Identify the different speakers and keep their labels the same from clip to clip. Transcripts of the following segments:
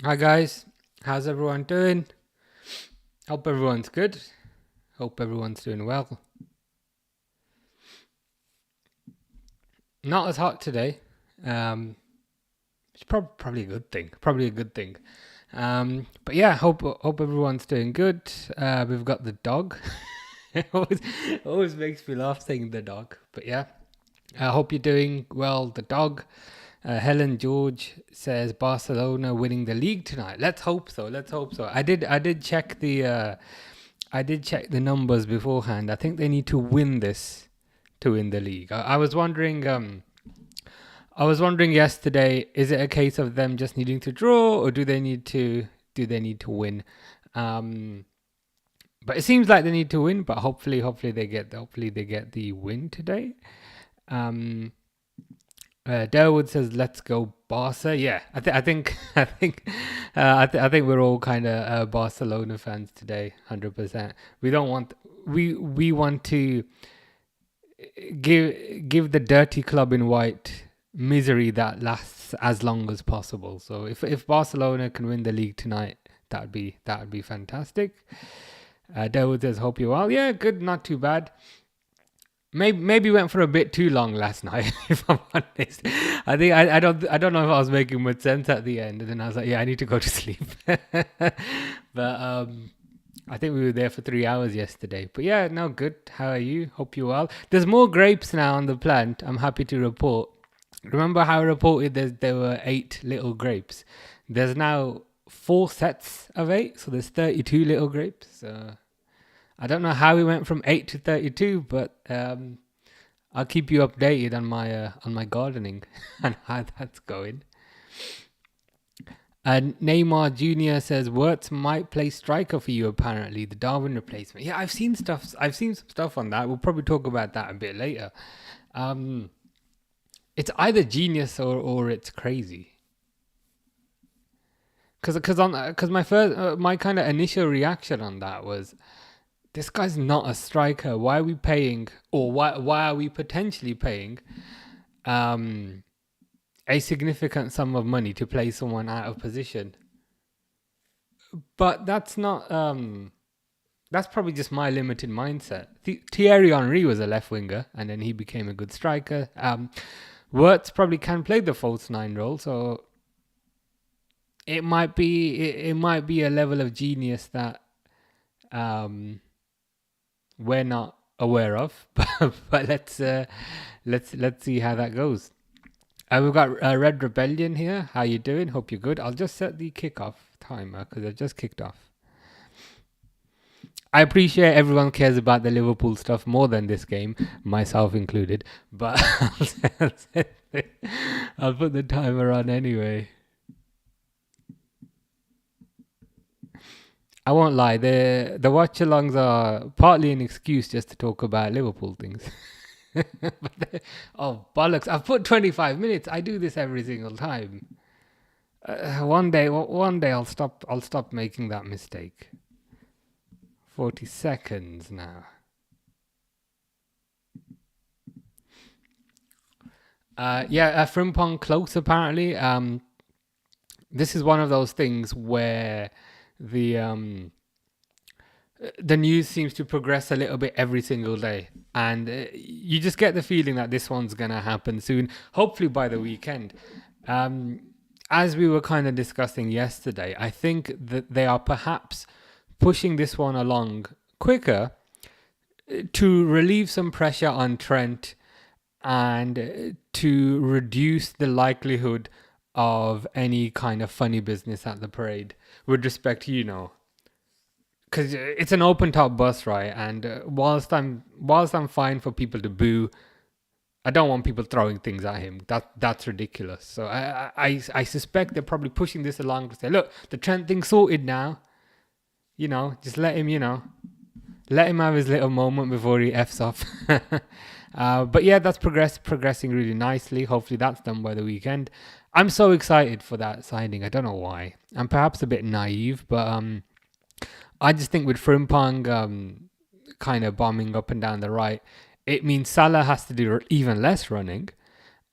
Speaker 1: Hi guys, how's everyone doing? Hope everyone's good. Hope everyone's doing well. Not as hot today. It's probably a good thing. Probably a good thing. But yeah, hope everyone's doing good. We've got the dog. it always makes me laugh saying the dog. But yeah, I hope you're doing well. The dog. Helen George says Barcelona winning the league tonight. Let's hope so. Let's hope so. I did check the numbers beforehand. I think they need to win this to win the league. I was wondering. I was wondering yesterday. Is it a case of them just needing to draw, or do they need to win? But it seems like they need to win. But hopefully they get the win today. Darwood says, "Let's go Barca." Yeah, I think we're all kind of Barcelona fans today, 100%. We don't want we want to give the dirty club in white misery that lasts as long as possible. So if Barcelona can win the league tonight, that'd be fantastic. Darwood says, "Hope you're well." Yeah, good, not too bad. Maybe went for a bit too long last night, if I'm honest. I think I don't know if I was making much sense at the end, and then I was like, yeah, I need to go to sleep. But I think we were there for 3 hours yesterday. But yeah, no, good. How are you? Hope you're well. There's more grapes now on the plant. I'm happy to report. Remember how I reported there were 8 little grapes? There's now 4 sets of 8, so there's 32 little grapes. I don't know how we went from 8 to 32, but I'll keep you updated on my gardening and how that's going. Neymar Jr. says WIRTZ might play striker for you. Apparently, the Darwin replacement. Yeah, I've seen some stuff on that. We'll probably talk about that a bit later. It's either genius or it's crazy. Because my kind of initial reaction on that was, this guy's not a striker. Why are we paying, or why are we potentially paying a significant sum of money to play someone out of position? But that's not. That's probably just my limited mindset. Thierry Henry was a left winger, and then he became a good striker. WIRTZ probably can play the false 9 role, so it might be a level of genius that we're not aware of. But let's see how that goes. We've got Red Rebellion here. How you doing? Hope you're good. I'll just set the kickoff timer because it just kicked off. I appreciate everyone cares about the Liverpool stuff more than this game, myself included. But I'll put the timer on anyway. I won't lie, the watch-alongs are partly an excuse just to talk about Liverpool things. Oh, bollocks. I've put 25 minutes. I do this every single time. One day I'll stop making that mistake. 40 seconds now. Frimpong close apparently. This is one of those things where the news seems to progress a little bit every single day, and you just get the feeling that this one's gonna happen soon, hopefully by the weekend. As we were kind of discussing yesterday, I think that they are perhaps pushing this one along quicker to relieve some pressure on Trent and to reduce the likelihood of any kind of funny business at the parade with respect to, because it's an open top bus, right? And whilst I'm fine for people to boo, I don't want people throwing things at him. That's ridiculous. So I suspect they're probably pushing this along to say, look, the Trent thing's sorted now. Just let him have his little moment before he F's off. But yeah, that's progressing really nicely. Hopefully that's done by the weekend. I'm so excited for that signing. I don't know why. I'm perhaps a bit naive, but I just think with Frimpong kind of bombing up and down the right, it means Salah has to do even less running.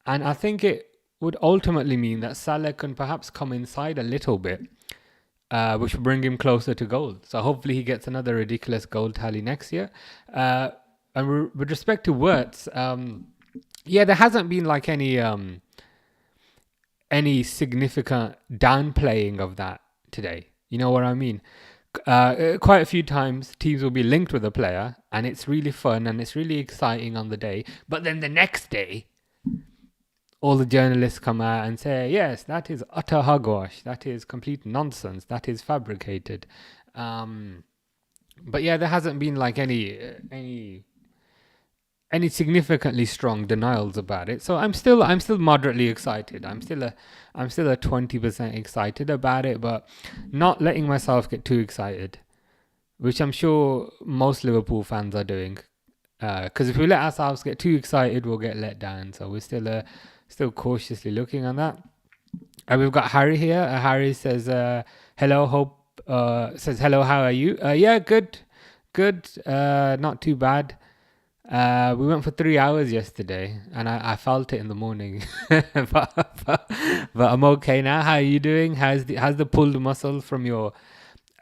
Speaker 1: And I think it would ultimately mean that Salah can perhaps come inside a little bit which will bring him closer to gold. So hopefully he gets another ridiculous goal tally next year. And with respect to WIRTZ, yeah, there hasn't been like any significant downplaying of that today. You know what I mean? Quite a few times teams will be linked with a player and it's really fun and it's really exciting on the day. But then the next day, all the journalists come out and say, yes, that is utter hogwash. That is complete nonsense. That is fabricated. But yeah, there hasn't been like any significantly strong denials about it. So I'm still moderately excited. I'm still a 20% excited about it, but not letting myself get too excited, which I'm sure most Liverpool fans are doing. Because if we let ourselves get too excited, we'll get let down. So we're still cautiously looking on that. We've got Harry here. Harry says, hello, says, hello, how are you? Yeah, good. Not too bad. We went for 3 hours yesterday and I felt it in the morning, but I'm okay now. How are you doing? How's the pulled muscle from your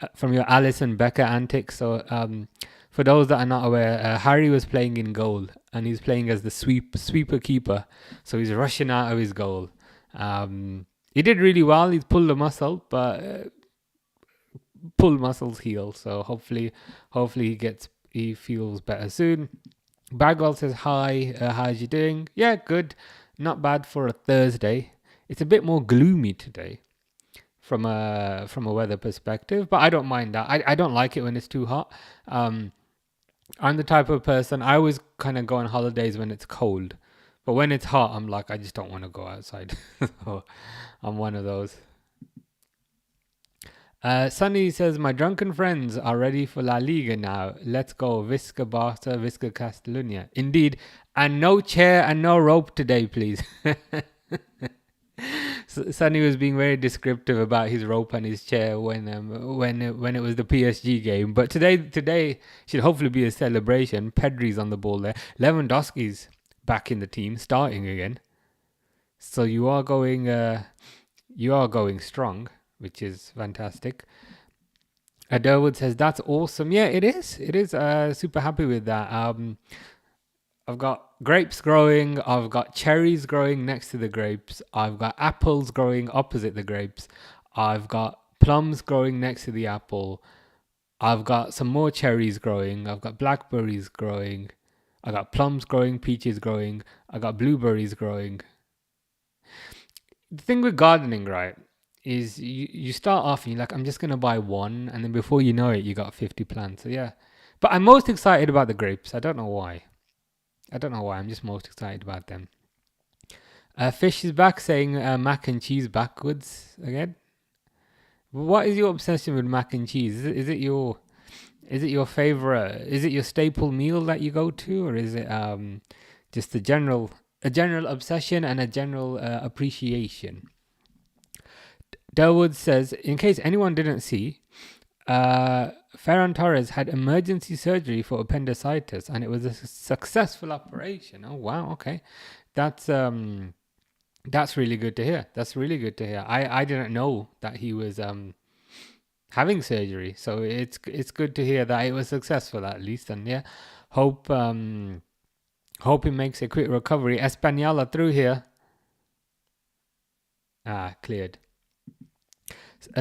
Speaker 1: Alisson Becker antics? So, for those that are not aware, Harry was playing in goal and he's playing as the sweeper keeper. So he's rushing out of his goal. He did really well. He's pulled a muscle, but pulled muscles heal. So hopefully he feels better soon. Bagwell says, hi, how's you doing? Yeah, good. Not bad for a Thursday. It's a bit more gloomy today from a weather perspective, but I don't mind that. I don't like it when it's too hot. I'm the type of person, I always kind of go on holidays when it's cold. But when it's hot, I'm like, I just don't want to go outside. So I'm one of those. Sunny says, my drunken friends are ready for La Liga now. Let's go. Visca Barca, Visca Catalunya. Indeed. And no chair and no rope today, please. Sunny was being very descriptive about his rope and his chair when it was the PSG game. But today should hopefully be a celebration. Pedri's on the ball there. Lewandowski's back in the team, starting again. So you are going strong, which is fantastic. Durwood says, that's awesome. Yeah, it is. Super happy with that. I've got grapes growing. I've got cherries growing next to the grapes. I've got apples growing opposite the grapes. I've got plums growing next to the apple. I've got some more cherries growing. I've got blackberries growing. I got plums growing, peaches growing. I got blueberries growing. The thing with gardening, right, is you start off and you're like, I'm just going to buy one. And then before you know it, you got 50 plants. So yeah. But I'm most excited about the grapes. I don't know why. I'm just most excited about them. Fish is back saying mac and cheese backwards again. What is your obsession with mac and cheese? Is it your favorite? Is it your staple meal that you go to, or is it just a general obsession and a general appreciation? Delwood says, in case anyone didn't see, Ferran Torres had emergency surgery for appendicitis and it was a successful operation. Oh wow, okay. That's really good to hear. I didn't know that he was having surgery, so it's good to hear that it was successful at least. And yeah, hope he makes a quick recovery. Espanyol are through here. Cleared.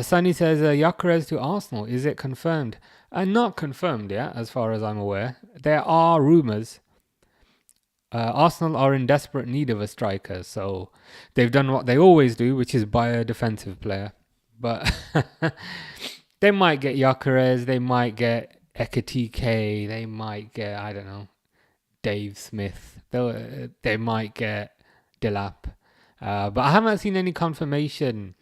Speaker 1: Sunny says, Gyökeres to Arsenal. Is it confirmed? Not confirmed yet, as far as I'm aware. There are rumours. Arsenal are in desperate need of a striker, so they've done what they always do, which is buy a defensive player. But they might get Gyökeres, they might get Ekitike, they might get, I don't know, Dave Smith. They might get Delap. But I haven't seen any confirmation.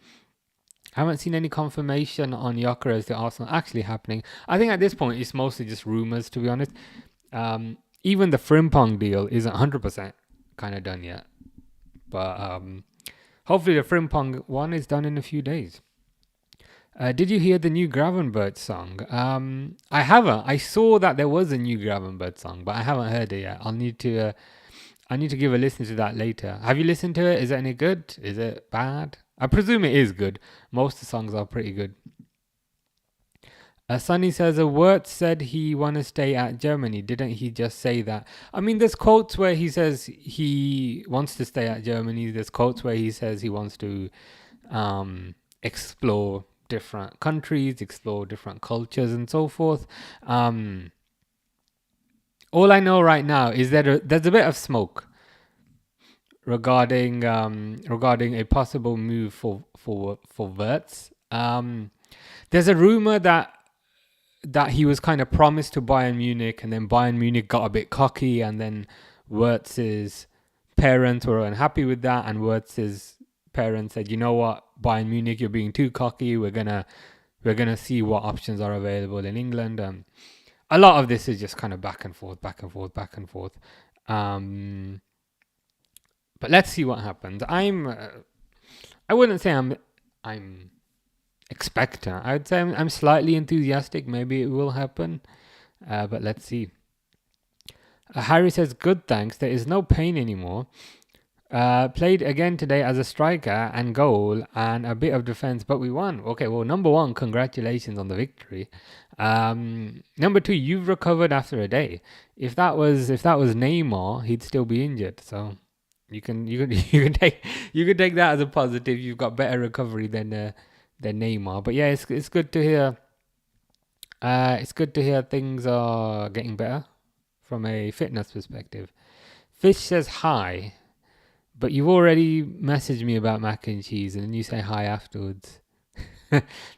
Speaker 1: on Gyökeres to Arsenal actually happening. I think at this point it's mostly just rumours, to be honest. Even the Frimpong deal isn't 100% kind of done yet. But hopefully the Frimpong one is done in a few days. Did you hear the new Gravenberch song? I haven't. I saw that there was a new Gravenberch song, but I haven't heard it yet. I need to give a listen to that later. Have you listened to it? Is it any good? Is it bad? I presume it is good. Most of the songs are pretty good. Sonny says, a word said he want to stay at Germany. Didn't he just say that? I mean, there's quotes where he says he wants to stay at Germany. There's quotes where he says he wants to explore different countries, explore different cultures, and so forth. All I know right now is that there's a bit of smoke regarding a possible move for WIRTZ. There's a rumor that he was kind of promised to Bayern Munich, and then Bayern Munich got a bit cocky, and then WIRTZ's parents were unhappy with that, and WIRTZ's parents said, you know what, Bayern Munich, you're being too cocky. We're gonna see what options are available in England. A lot of this is just kind of back and forth. But let's see what happens. I wouldn't say I'm expectant. I would say I'm slightly enthusiastic. Maybe it will happen, but let's see. Harry says, good, thanks. There is no pain anymore. Played again today as a striker and goal and a bit of defense, but we won. Okay, well, number one, congratulations on the victory. Number two, you've recovered after a day. If that was Neymar, he'd still be injured. So you can take that as a positive. You've got better recovery than Neymar. But yeah, it's good to hear. It's good to hear things are getting better from a fitness perspective. Fish says hi, but you've already messaged me about mac and cheese, and then you say hi afterwards.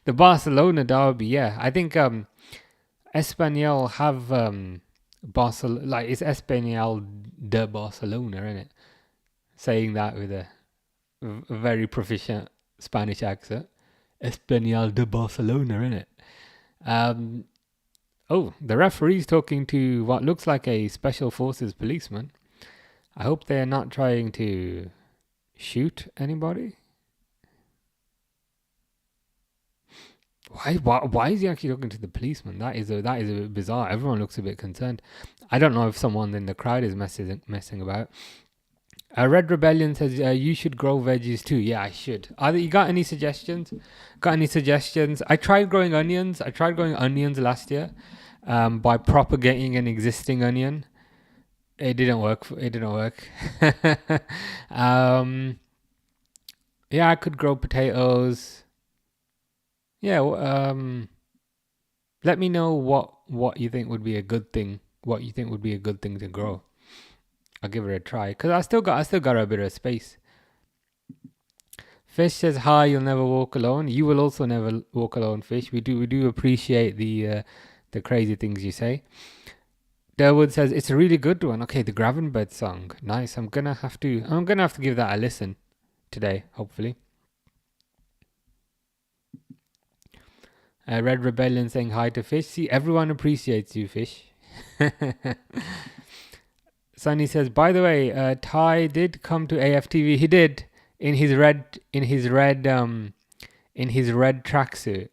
Speaker 1: The Barcelona derby, yeah. I think Espanyol have Barcelona, like it's Espanyol de Barcelona, isn't it? Saying that with a very proficient Spanish accent. Espanyol de Barcelona, isn't it? Oh, the referee's talking to what looks like a special forces policeman. I hope they're not trying to shoot anybody. Why is he actually talking to the policeman? That is a bit bizarre. Everyone looks a bit concerned. I don't know if someone in the crowd is messing about. Red Rebellion says you should grow veggies too. Yeah, I should. You got any suggestions? I tried growing onions. Last year by propagating an existing onion. It didn't work. Yeah, I could grow potatoes. Yeah, let me know what you think would be a good thing. What you think would be a good thing to grow. I'll give it a try because I still got a bit of space. Fish says hi. You'll never walk alone. You will also never walk alone, Fish. We do appreciate the crazy things you say. Derwood says it's a really good one. Okay, the Gravenbed song, nice. I'm gonna have to give that a listen today, hopefully. Red Rebellion saying hi to Fish. See, everyone appreciates you, Fish. Sunny says, by the way, Ty did come to AFTV. He did in his red tracksuit.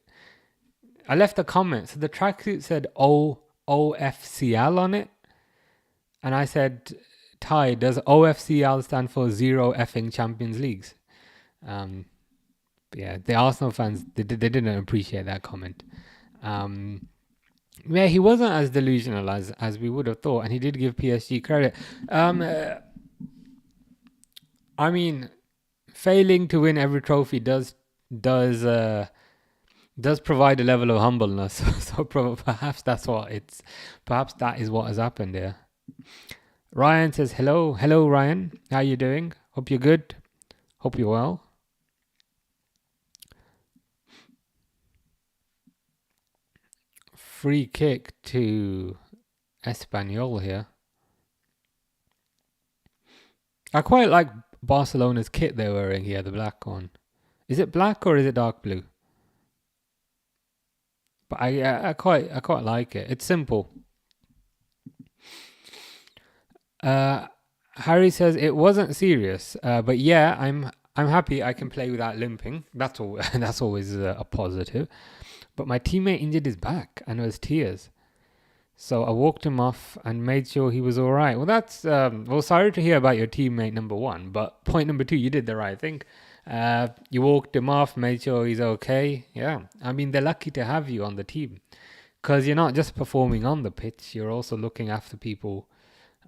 Speaker 1: I left a comment. So the tracksuit said OFCL on it, and I said, Ty, does OFCL stand for Zero Effing Champions Leagues? Yeah, the Arsenal fans, they didn't appreciate that comment. Yeah, he wasn't as delusional as we would have thought, and he did give PSG credit. I mean, failing to win every trophy does provide a level of humbleness. So perhaps perhaps that is what has happened there. Ryan says hello Ryan, how you doing? Hope you're good. Hope you're well. Free kick to Espanyol here. I quite like Barcelona's kit they're wearing here, the black one. Is it black or is it dark blue? But I quite like it. It's simple. Harry says it wasn't serious, but yeah, I'm happy I can play without limping. That's always a positive. But my teammate injured his back and it was tears. So I walked him off and made sure he was all right. Well, that's sorry to hear about your teammate, number one. But point number two, you did the right thing. You walked him off, made sure he's okay. Yeah, I mean, they're lucky to have you on the team because you're not just performing on the pitch, you're also looking after people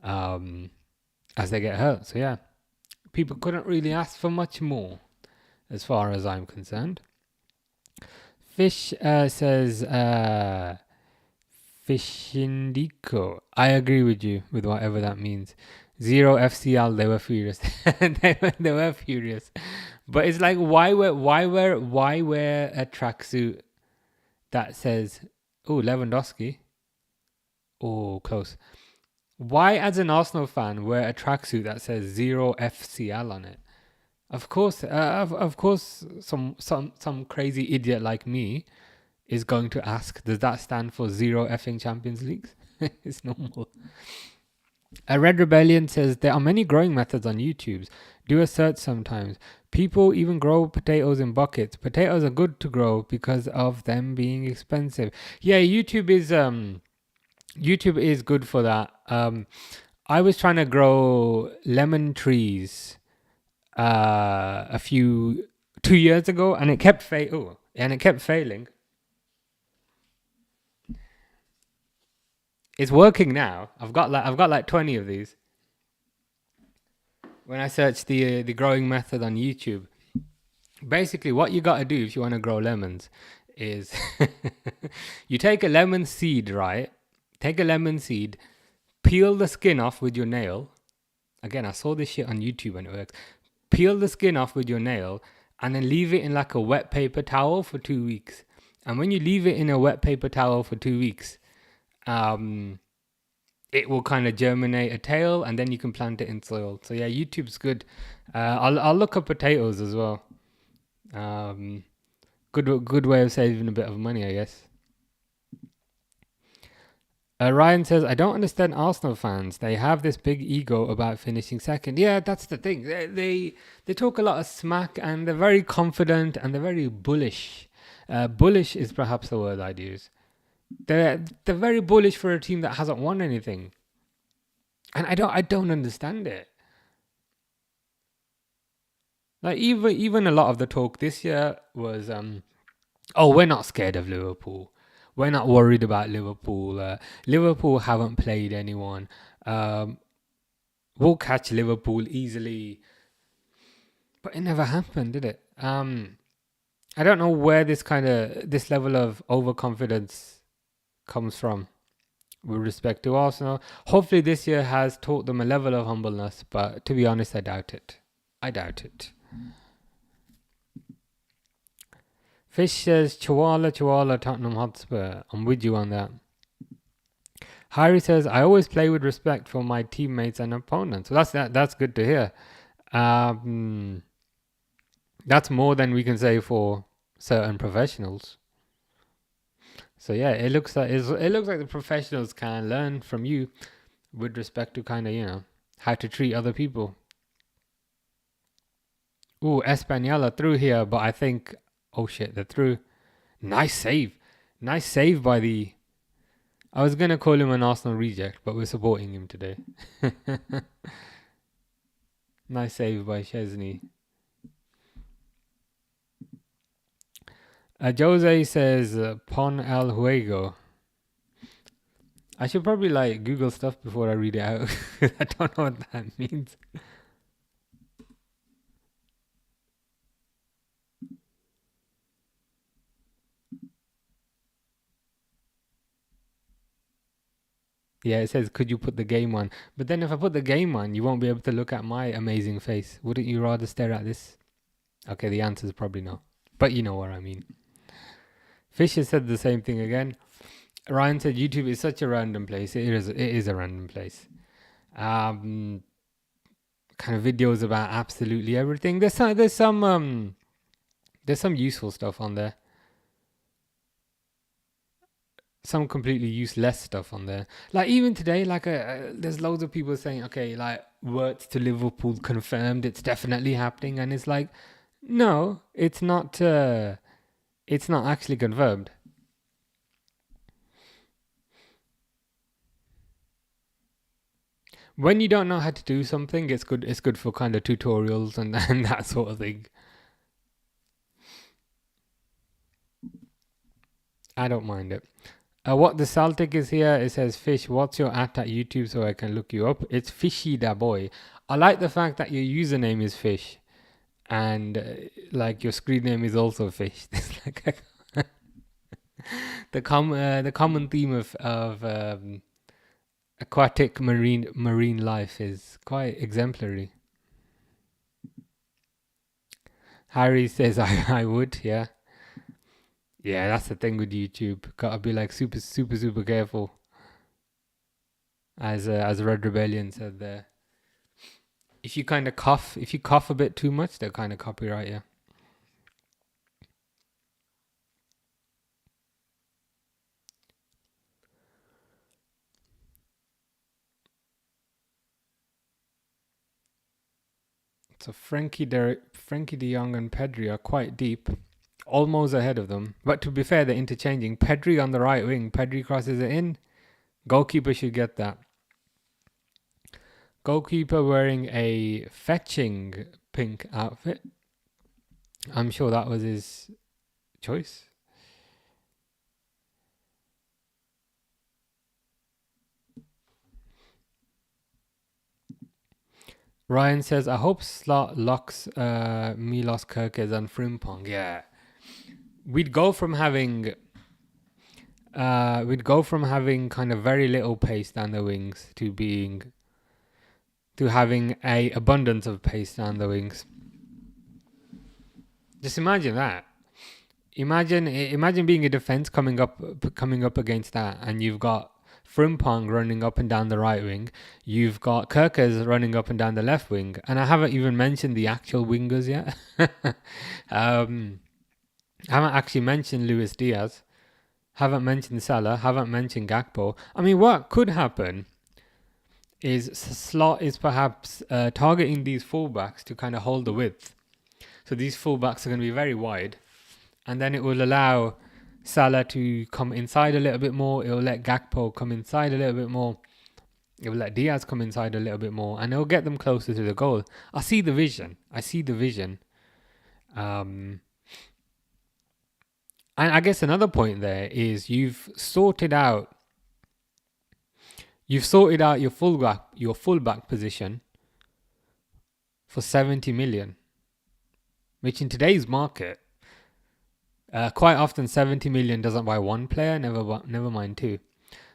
Speaker 1: as they get hurt. So yeah, people couldn't really ask for much more as far as I'm concerned. Fish says, Fishindico. I agree with you with whatever that means. Zero FCL, they were furious. they were furious. But it's like, why wear a tracksuit that says, oh, Lewandowski? Oh, close. Why, as an Arsenal fan, wear a tracksuit that says zero FCL on it? Of course, some crazy idiot like me is going to ask, does that stand for zero effing Champions Leagues? It's normal. A Red Rebellion says there are many growing methods on YouTube. Do a search sometimes. People even grow potatoes in buckets. Potatoes are good to grow because of them being expensive. Yeah, YouTube is good for that. I was trying to grow lemon trees 2 years ago, and it kept failing. It's working now. I've got like 20 of these. When I search the growing method on YouTube, basically what you got to do if you want to grow lemons is you take a lemon seed, right? Take a lemon seed, peel the skin off with your nail. Again, I saw this shit on YouTube and it works. Peel the skin off with your nail and then leave it in like a wet paper towel for 2 weeks. And when you leave it in a wet paper towel for 2 weeks, it will kind of germinate a tail and then you can plant it in soil. So yeah, YouTube's good. I'll look up potatoes as well. Good way of saving a bit of money, I guess. Ryan says, I don't understand Arsenal fans. They have this big ego about finishing second. Yeah, that's the thing. They talk a lot of smack and they're very confident and they're very bullish. Bullish is perhaps the word I'd use. They're very bullish for a team that hasn't won anything. And I don't understand it. Like even a lot of the talk this year was we're not scared of Liverpool. We're not worried about Liverpool. Liverpool haven't played anyone. We'll catch Liverpool easily. But it never happened, did it? I don't know where this level of overconfidence comes from with respect to Arsenal. Hopefully this year has taught them a level of humbleness, but to be honest, I doubt it. Fish says, Chihuahua, Tottenham Hotspur. I'm with you on that. Harry says, I always play with respect for my teammates and opponents. So that's good to hear. That's more than we can say for certain professionals. So yeah, it looks like the professionals can learn from you with respect to kind of, how to treat other people. Ooh, Espanyol are through here, but I think, oh shit, they're through. Nice save by the... I was going to call him an Arsenal reject, but we're supporting him today. Nice save by Chesney. Jose says, Pon el juego. I should probably Google stuff before I read it out. I don't know what that means. Yeah, it says, could you put the game on? But then if I put the game on, you won't be able to look at my amazing face. Wouldn't you rather stare at this? Okay, the answer is probably no. But you know what I mean. Fisher said the same thing again. Ryan said YouTube is such a random place. It is a random place. Kind of videos about absolutely everything. There's some useful stuff on there. Some completely useless stuff on there. Like even today, there's loads of people saying, okay, WIRTZ to Liverpool confirmed. It's definitely happening, and it's like, no, it's not. It's not actually confirmed. When you don't know how to do something, it's good. It's good for kind of tutorials and that sort of thing. I don't mind it. What the Celtic is here, it says, Fish, what's your at YouTube so I can look you up? It's Fishy da boy. I like the fact that your username is Fish and like your screen name is also Fish. Like the common theme of aquatic marine life is quite exemplary. Harry says I would, yeah. Yeah, that's the thing with YouTube. Gotta be like super careful. As Red Rebellion said there. If you cough a bit too much, they'll kind of copyright you. So Frankie de Jong and Pedri are quite deep, almost ahead of them. But to be fair, they're interchanging. Pedri on the right wing. Pedri crosses it in. Goalkeeper should get that. Goalkeeper wearing a fetching pink outfit. I'm sure that was his choice. Ryan says, I hope Slot locks Milos Kerkez and Frimpong. Yeah. We'd go from having kind of very little pace down the wings to having a abundance of pace down the wings. Just imagine that. Imagine being a defense coming up against that, and you've got Frimpong running up and down the right wing. You've got Kerkez running up and down the left wing, and I haven't even mentioned the actual wingers yet. I haven't actually mentioned Luis Diaz. Haven't mentioned Salah. Haven't mentioned Gakpo. I mean, what could happen is Slot is perhaps targeting these fullbacks to kind of hold the width. So these fullbacks are going to be very wide, and then it will allow Salah to come inside a little bit more. It will let Gakpo come inside a little bit more. It will let Diaz come inside a little bit more, and it will get them closer to the goal. I see the vision. And I guess another point there is you've sorted out your fullback position for 70 million, which in today's market, quite often 70 million doesn't buy one player, never mind two.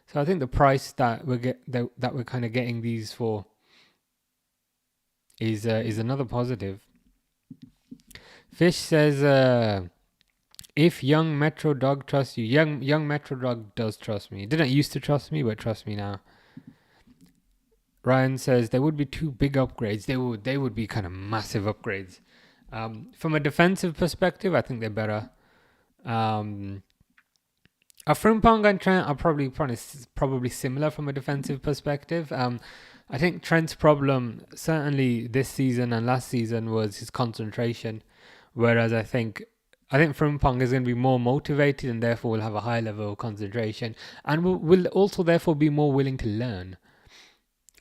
Speaker 1: So I think the price that we're kind of getting these for is another positive. Fish says, if young Metro Dog trusts you, young Metro Dog does trust me. Didn't used to trust me, but trust me now. Ryan says there would be two big upgrades. They would be kind of massive upgrades. From a defensive perspective, I think they're better. Frimpong and Trent are probably similar from a defensive perspective. I think Trent's problem, certainly this season and last season, was his concentration, whereas I think Frimpong is going to be more motivated and therefore will have a high level of concentration and will also therefore be more willing to learn.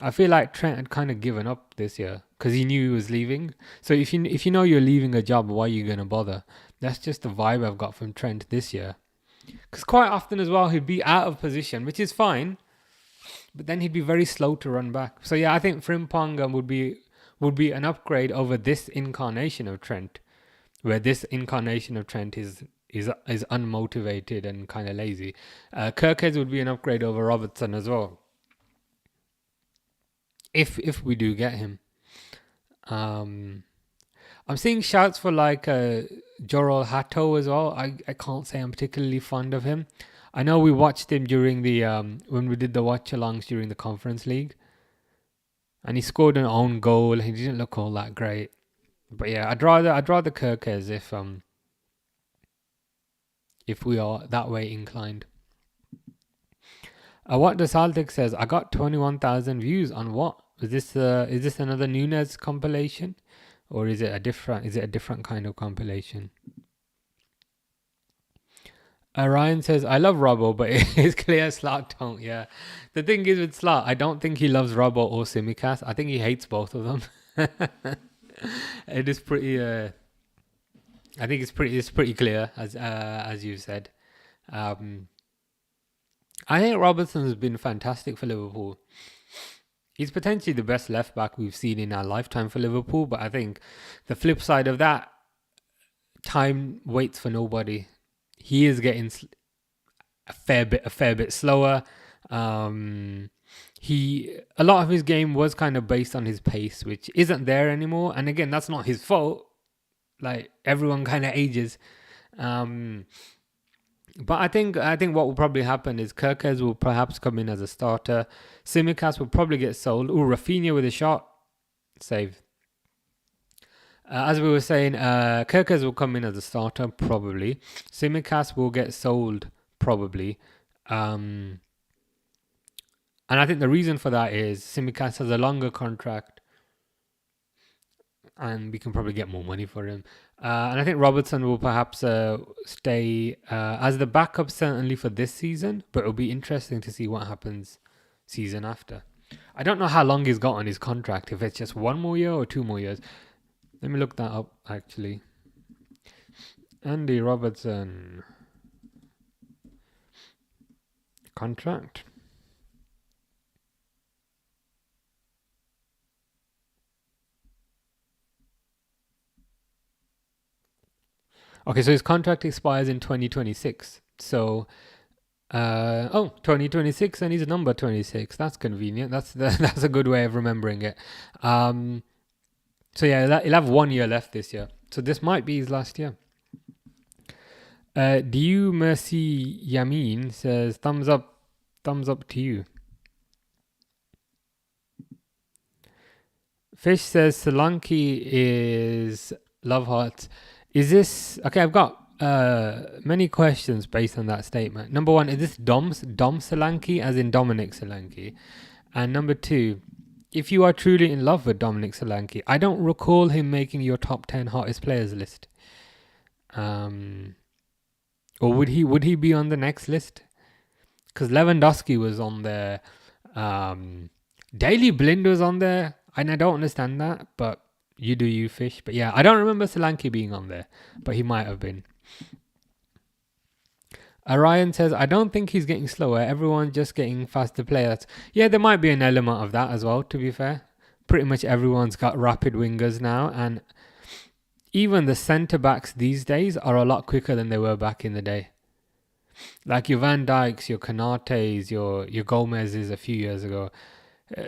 Speaker 1: I feel like Trent had kind of given up this year because he knew he was leaving. So if you know you're leaving a job, why are you going to bother? That's just the vibe I've got from Trent this year. Because quite often as well, he'd be out of position, which is fine, but then he'd be very slow to run back. So yeah, I think Frimpong would be an upgrade over this incarnation of Trent, where this incarnation of Trent is unmotivated and kind of lazy. Kerkez would be an upgrade over Robertson as well, if we do get him. I'm seeing shouts for like Joral Hatto as well. I can't say I'm particularly fond of him. I know we watched him during the when we did the watch-alongs during the Conference League, and he scored an own goal. He didn't look all that great, but yeah, I'd rather Kerkez if we are that way inclined. What the Celtic says, I got 21,000 views on what? Is this another Nunez compilation, or is it a different kind of compilation? Ryan says, I love Robbo, but it's clear Slot don't. Yeah, the thing is with Slot, I don't think he loves Robbo or Simicast. I think he hates both of them. It is pretty. I think it's pretty clear as you said. I think Robertson's been fantastic for Liverpool. He's potentially the best left back we've seen in our lifetime for Liverpool, but I think the flip side of that, time waits for nobody. He is getting a fair bit slower. A lot of his game was kind of based on his pace, which isn't there anymore. And again, that's not his fault. Like, everyone kind of ages. But I think what will probably happen is Kirkes will perhaps come in as a starter. Tsimikas will probably get sold. Rafinha with a shot. Save. As we were saying, Kirkes will come in as a starter, probably. Tsimikas will get sold, probably. And I think the reason for that is Tsimikas has a longer contract, and we can probably get more money for him. And I think Robertson will perhaps stay as the backup, certainly for this season, but it'll be interesting to see what happens season after. I don't know how long he's got on his contract, if it's just 1 more year or 2 more years. Let me look that up, actually. Andy Robertson contract. Okay, so his contract expires in 2026. So, 2026, and he's number 26. That's convenient. That's a good way of remembering it. So yeah, he'll have 1 year left this year. So this might be his last year. Diu Mercy Yamin says, thumbs up to you. Fish says, Solanke is love hearts. Is this... Okay, I've got many questions based on that statement. Number one, is this Dom Solanke, as in Dominic Solanke? And number two, if you are truly in love with Dominic Solanke, I don't recall him making your top 10 hottest players list. Or would he be on the next list? Because Lewandowski was on there. Daley Blind was on there. And I don't understand that, but you do you, Fish. But yeah, I don't remember Solanke being on there, but he might have been. Ryan says, I don't think he's getting slower. Everyone's just getting faster players. Yeah, there might be an element of that as well, to be fair. Pretty much everyone's got rapid wingers now. And even the centre-backs these days are a lot quicker than they were back in the day. Like your Van Dijks, your Konates, your Gomez's a few years ago.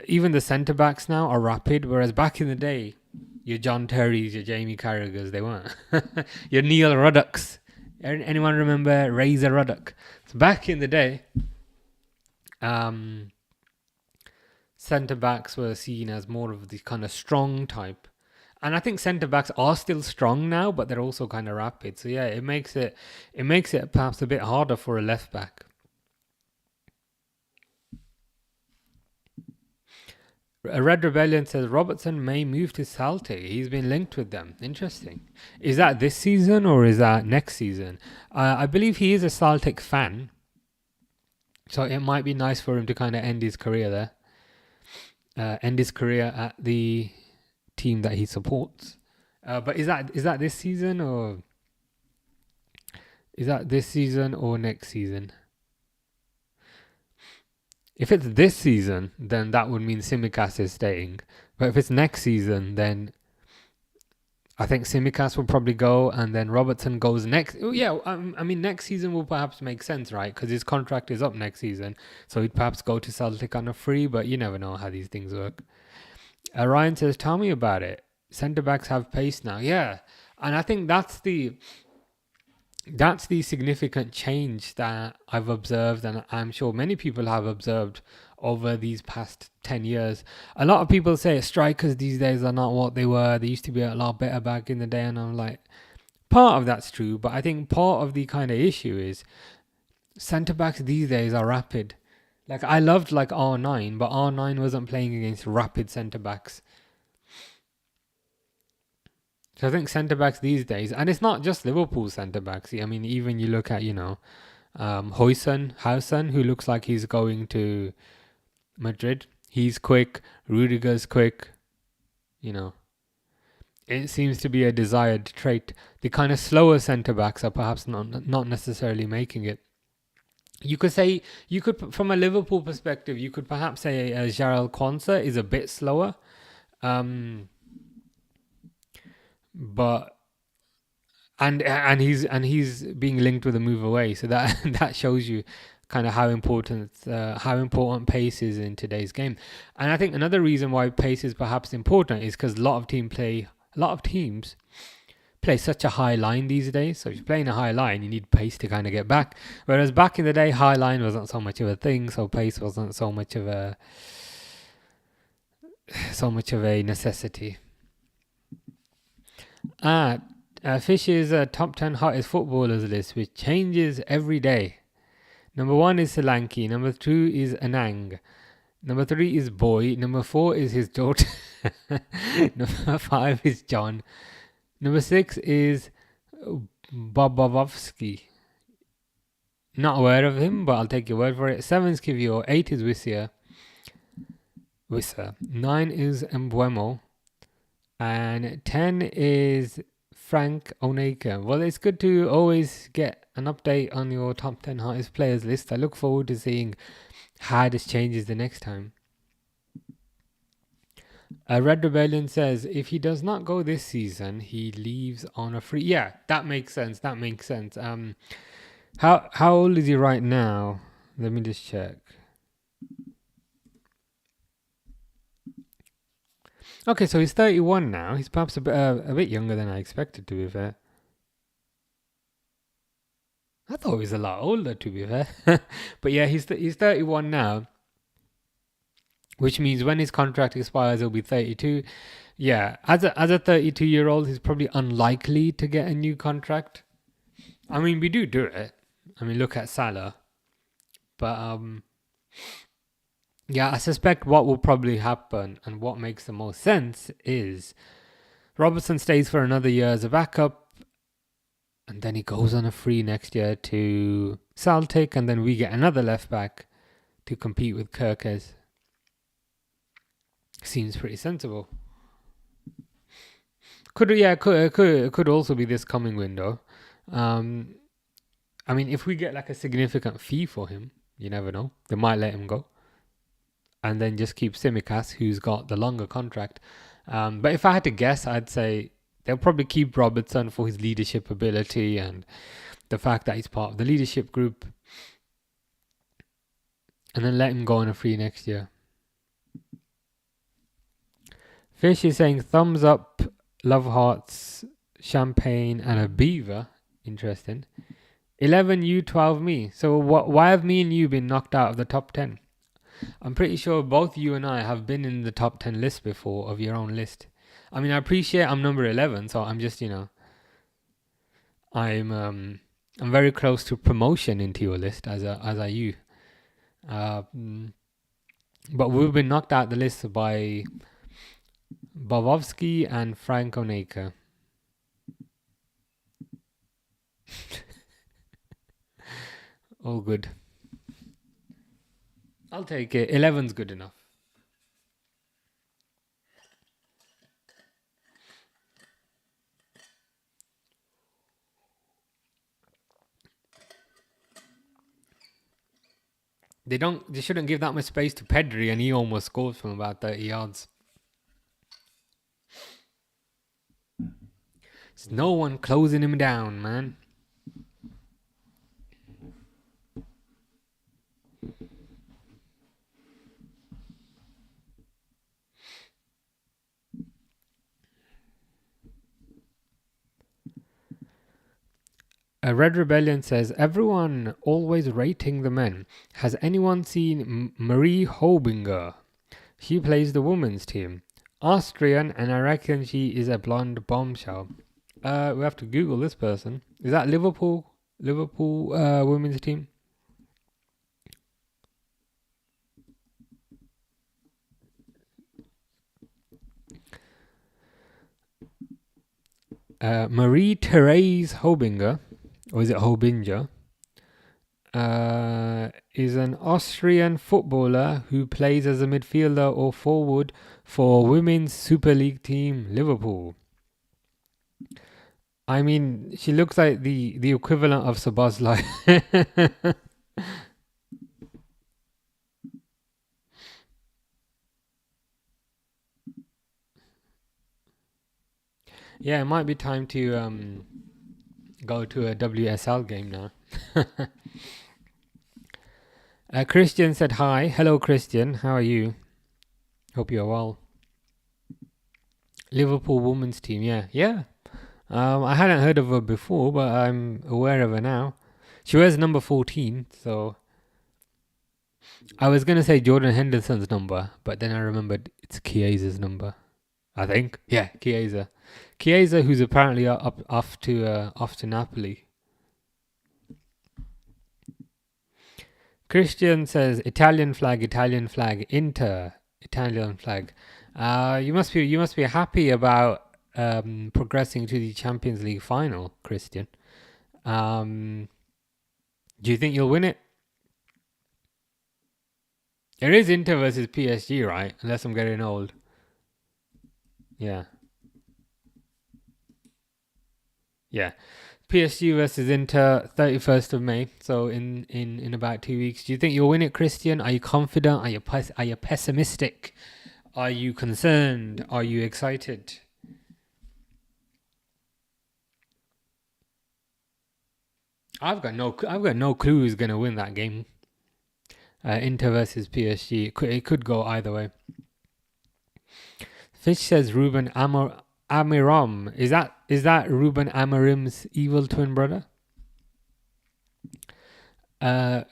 Speaker 1: Even the centre-backs now are rapid, whereas back in the day, your John Terry's, your Jamie Carragher's, they weren't. Your Neil Ruddocks. Anyone remember Razor Ruddock? So back in the day, centre-backs were seen as more of the kind of strong type. And I think centre-backs are still strong now, but they're also kind of rapid. So yeah, it makes it perhaps a bit harder for a left-back. A Red Rebellion says Robertson may move to Celtic. He's been linked with them. Interesting. Is that this season or is that next season? I believe he is a Celtic fan, so it might be nice for him to kind of end his career there. End his career at the team that he supports. But is that this season or next season? If it's this season, then that would mean Tsimikas is staying. But if it's next season, then I think Tsimikas will probably go, and then Robertson goes next. Yeah, I mean, next season will perhaps make sense, right? Because his contract is up next season. So he'd perhaps go to Celtic on a free, but you never know how these things work. Ryan says, tell me about it. Centre-backs have pace now. Yeah, and I think that's the significant change that I've observed, and I'm sure many people have observed over these past 10 years. A lot of people say strikers these days are not what they were. They used to be a lot better back in the day, and I'm like, part of that's true, but I think part of the kind of issue is centre-backs these days are rapid. Like, I loved like R9, but R9 wasn't playing against rapid centre-backs. So I think centre-backs these days, and it's not just Liverpool centre-backs. I mean, even you look at, Hausen, who looks like he's going to Madrid. He's quick. Rudiger's quick. It seems to be a desired trait. The kind of slower centre-backs are perhaps not necessarily making it. You could say, from a Liverpool perspective, you could perhaps say Jarell Quansah is a bit slower. But he's being linked with a move away, so that that shows you kind of how important pace is in today's game. And I think another reason why pace is perhaps important is because a lot of teams play such a high line these days. So if you're playing a high line, you need pace to kind of get back. Whereas back in the day, high line wasn't so much of a thing, so pace wasn't so much of a necessity. Fish's top 10 hottest footballers list, which changes every day. Number 1 is Solanke. Number 2 is Anang. Number 3 is Boy. Number 4 is his daughter. Number 5 is John. Number 6 is Bobovsky. Not aware of him, but I'll take your word for it. 7 is Kivior. 8 is Wisser. 9 is Mbuemo. And 10 is Frank Oneka. Well, it's good to always get an update on your top 10 hottest players list. I look forward to seeing how this changes the next time. Red Rebellion says, if he does not go this season, he leaves on a free... Yeah, that makes sense. How old is he right now? Let me just check. Okay, so he's 31 now. He's perhaps a bit younger than I expected, to be fair. I thought he was a lot older, to be fair. But yeah, he's 31 now, which means when his contract expires, he'll be 32. Yeah, as a 32-year-old, he's probably unlikely to get a new contract. I mean, we do it. I mean, look at Salah. But yeah, I suspect what will probably happen and what makes the most sense is Robertson stays for another year as a backup, and then he goes on a free next year to Celtic, and then we get another left back to compete with Kirkes. Seems pretty sensible. Could also be this coming window. I mean, if we get like a significant fee for him, you never know. They might let him go. And then just keep Tsimikas, who's got the longer contract. But if I had to guess, I'd say they'll probably keep Robertson for his leadership ability and the fact that he's part of the leadership group. And then let him go on a free next year. Fish is saying thumbs up, love hearts, champagne, and a beaver. Interesting. 11 you, 12 me. So why have me and you been knocked out of the top 10? I'm pretty sure both you and I have been in the top 10 list before of your own list. I mean, I appreciate I'm number 11, so I'm just, I'm very close to promotion into your list as are you. But we've been knocked out the list by Bobovsky and Frank Oneka. All good. I'll take it. 11's good enough. They shouldn't give that much space to Pedri, and he almost scored from about 30 yards. There's no one closing him down, man. A Red Rebellion says, everyone always rating the men. Has anyone seen Marie Hobinger? She plays the women's team. Austrian, and I reckon she is a blonde bombshell. We have to Google this person. Is that Liverpool women's team? Marie-Therese Hobinger, or is it Hobinger, is an Austrian footballer who plays as a midfielder or forward for Women's Super League team Liverpool. I mean, she looks like the equivalent of Szoboszlai. Yeah, it might be time to go to a WSL game now. Christian said hi. Hello, Christian. How are you? Hope you're well. Liverpool women's team. Yeah, yeah. I hadn't heard of her before, but I'm aware of her now. She wears number 14, so I was gonna say Jordan Henderson's number, but then I remembered it's Chiesa's number. I think. Yeah, Chiesa. Chiesa, who's apparently off to Napoli. Christian says Italian flag, Inter, Italian flag. You must be happy about progressing to the Champions League final, Christian. Do you think you'll win it? It is Inter versus PSG, right? Unless I'm getting old. Yeah. Yeah. PSG versus Inter, 31st of May. So in about 2 weeks. Do you think you'll win it, Christian? Are you confident? Are you pessimistic? Are you concerned? Are you excited? I've got no clue who's gonna win that game. Inter versus PSG. It could go either way. Fish says Ruben Amiram. Is that Ruben Amarim's evil twin brother?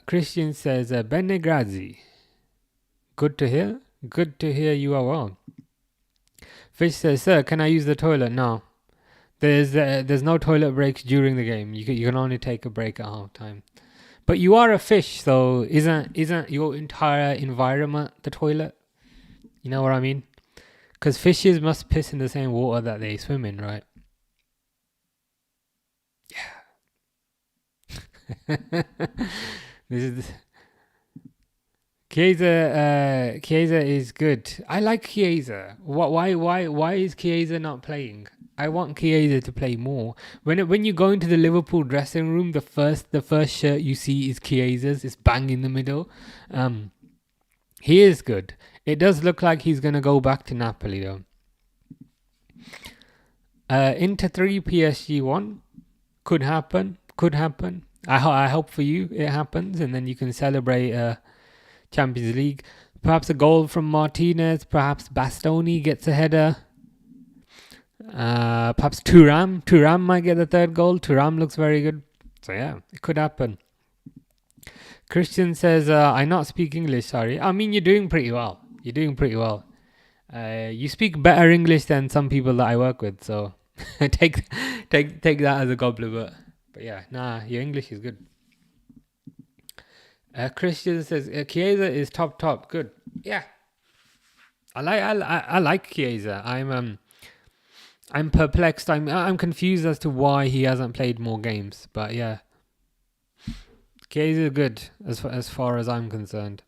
Speaker 1: Christian says Bene Grazi. Good to hear. Good to hear you are well. Fish says, sir, can I use the toilet? No. There's no toilet breaks during the game. You can only take a break at half time. But you are a fish, so isn't your entire environment the toilet? You know what I mean? Because fishes must piss in the same water that they swim in, right? Yeah. This is Chiesa is good. I like Chiesa. Why is Chiesa not playing? I want Chiesa to play more. When you go into the Liverpool dressing room, the first shirt you see is Chiesa's. It's bang in the middle. He is good. It does look like he's gonna go back to Napoli though. Inter 3, PSG 1 could happen. I hope for you it happens, and then you can celebrate Champions League. Perhaps a goal from Martinez. Perhaps Bastoni gets a header. Perhaps Thuram might get the third goal. Thuram looks very good. So yeah, it could happen. Christian says, I not speak English, sorry. I mean, you're doing pretty well. You speak better English than some people that I work with, so take that as a compliment. But yeah, your English is good. Christian says Chiesa is top. Good. Yeah. I like Chiesa. I'm perplexed. I'm confused as to why he hasn't played more games. But yeah, Chiesa is good as far as I'm concerned.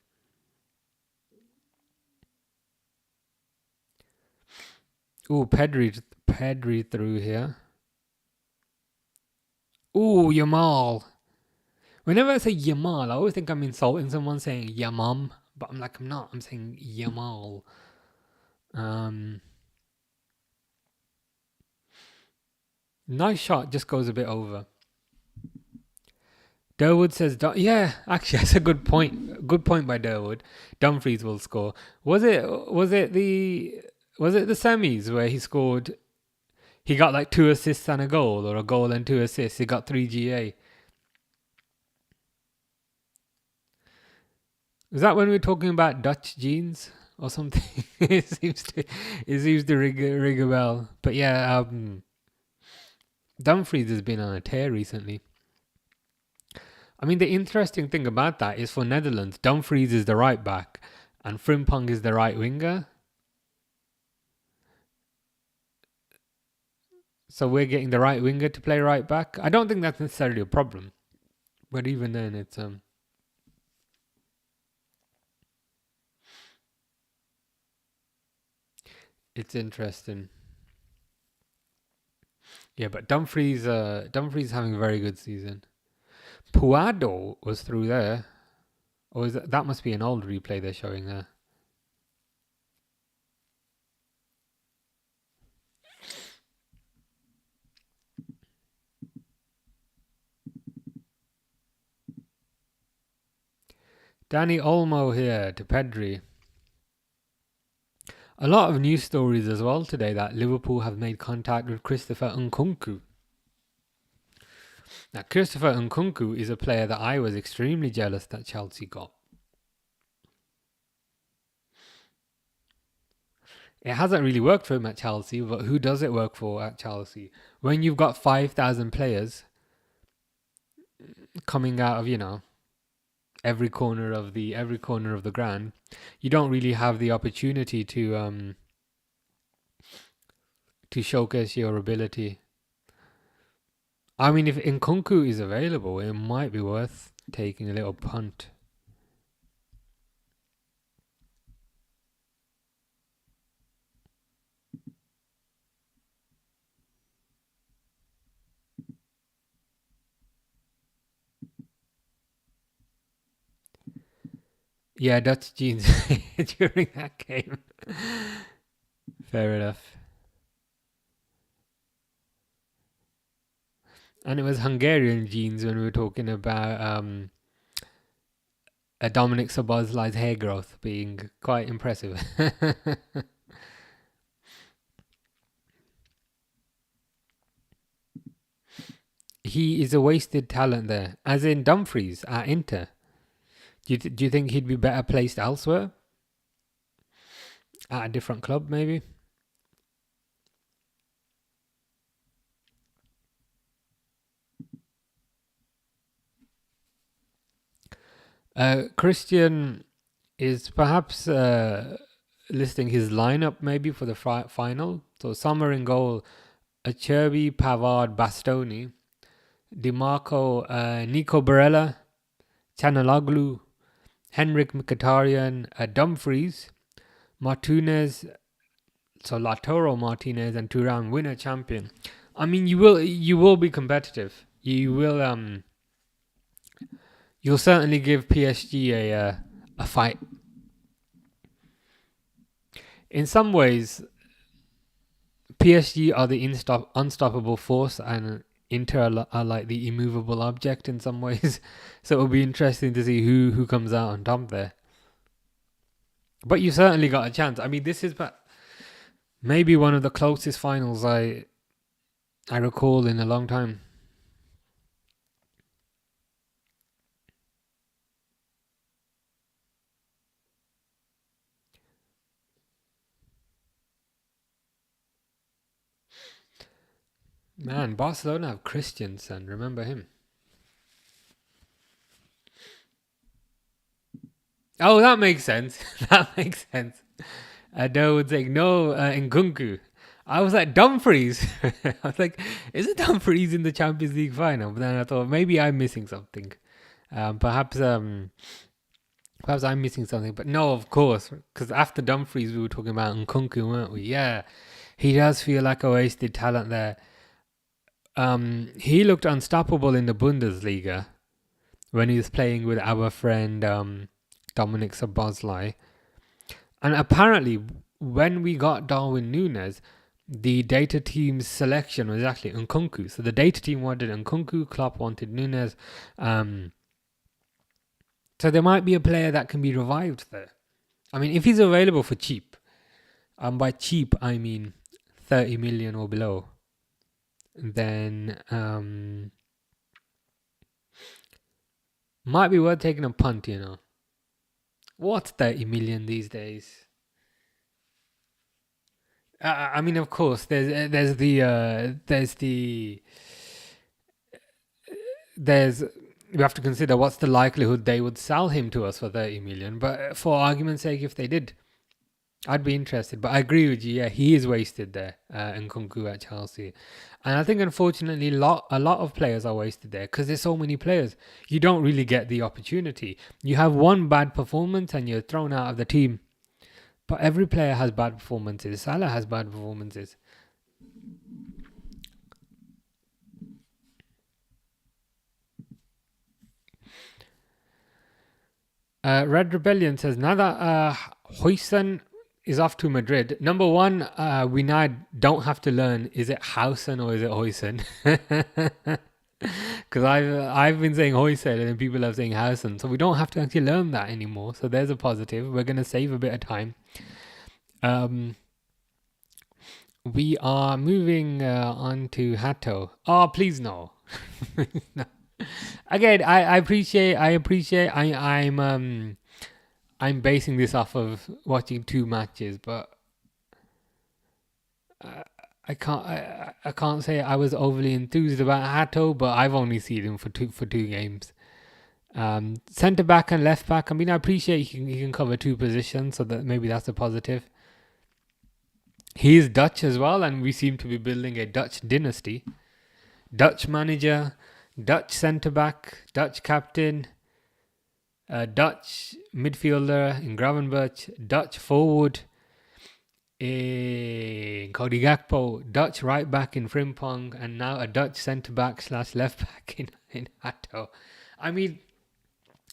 Speaker 1: Ooh, Pedri through here. Ooh, Yamal. Whenever I say Yamal, I always think I'm insulting someone saying Yamam, but I'm not. I'm saying Yamal. Nice shot, just goes a bit over. Durwood says, yeah, actually, that's a good point. Good point by Durwood. Dumfries will score. Was it the semis where he scored? He got like 2 assists and a goal, or a goal and 2 assists. He got 3 GA. Was that when we were talking about Dutch genes or something? it seems to ring a bell. But yeah, Dumfries has been on a tear recently. I mean, the interesting thing about that is for Netherlands, Dumfries is the right back and Frimpong is the right winger. So we're getting the right winger to play right back. I don't think that's necessarily a problem. But even then, it's interesting. Yeah, but Dumfries having a very good season. Puado was through there. Or that must be an old replay they're showing there. Danny Olmo here to Pedri. A lot of news stories as well today that Liverpool have made contact with Christopher Nkunku. Now, Christopher Nkunku is a player that I was extremely jealous that Chelsea got. It hasn't really worked for him at Chelsea, but who does it work for at Chelsea? When you've got 5,000 players coming out of, every corner of the ground, you don't really have the opportunity to showcase your ability. I mean, if Nkunku is available, it might be worth taking a little punt. Yeah, Dutch jeans during that game. Fair enough. And it was Hungarian jeans when we were talking about Dominic Szoboszlai's hair growth being quite impressive. He is a wasted talent there, as in Dumfries at Inter. Do you think he'd be better placed elsewhere? At a different club, maybe? Christian is perhaps listing his lineup maybe for the final. So Sommer in goal, Acerbi, Pavard, Bastoni, DiMarco, Nico Barella, Chanaloglu, Henrik Mkhitaryan, Dumfries, Martinez, so Lautaro Martinez and Thuram winner champion. I mean, you will be competitive. You'll certainly give PSG a fight. In some ways, PSG are the unstoppable force, and Inter are like the immovable object in some ways. So it'll be interesting to see who comes out on top there. But you certainly got a chance. I mean, this is maybe one of the closest finals I recall in a long time. Man, Barcelona have Christensen. Remember him? Oh, that makes sense. That makes sense. Adele would say, no, Nkunku. I was like, Dumfries. I was like, is it Dumfries in the Champions League final? But then I thought, maybe I'm missing something. Perhaps I'm missing something. But no, of course. Because after Dumfries, we were talking about Nkunku, weren't we? Yeah. He does feel like a wasted talent there. He looked unstoppable in the Bundesliga when he was playing with our friend Dominic Szoboszlai. And apparently, when we got Darwin Núñez, the data team's selection was actually Nkunku. So the data team wanted Nkunku, Klopp wanted Núñez. So there might be a player that can be revived there. I mean, if he's available for cheap, by cheap I mean 30 million or below, then might be worth taking a punt, What's 30 million these days? I mean, of course, we have to consider what's the likelihood they would sell him to us for 30 million. But for argument's sake, if they did, I'd be interested. But I agree with you. Yeah, he is wasted there, Nkunku at Chelsea. And I think, unfortunately, a lot of players are wasted there because there's so many players. You don't really get the opportunity. You have one bad performance and you're thrown out of the team. But every player has bad performances. Salah has bad performances. Red Rebellion says, now that Huijsen is off to Madrid, number one, we now don't have to learn, is it Hausen or is it Huijsen? Because I've been saying Højsager and then people are saying Hausen, so we don't have to actually learn that anymore. So there's a positive. We're gonna save a bit of time. We are moving on to Hato. Oh, please no. No. Again, I appreciate. I'm basing this off of watching 2 matches, but I can't say I was overly enthused about Hato, but I've only seen him for two games. Centre back and left back. I mean, I appreciate he can cover 2 positions, so that maybe that's a positive. He is Dutch as well, and we seem to be building a Dutch dynasty. Dutch manager, Dutch centre back, Dutch captain, Dutch midfielder in Gravenberch, Dutch forward in Cody Gakpo, Dutch right back in Frimpong, and now a Dutch centre back / left back in Hato. I mean,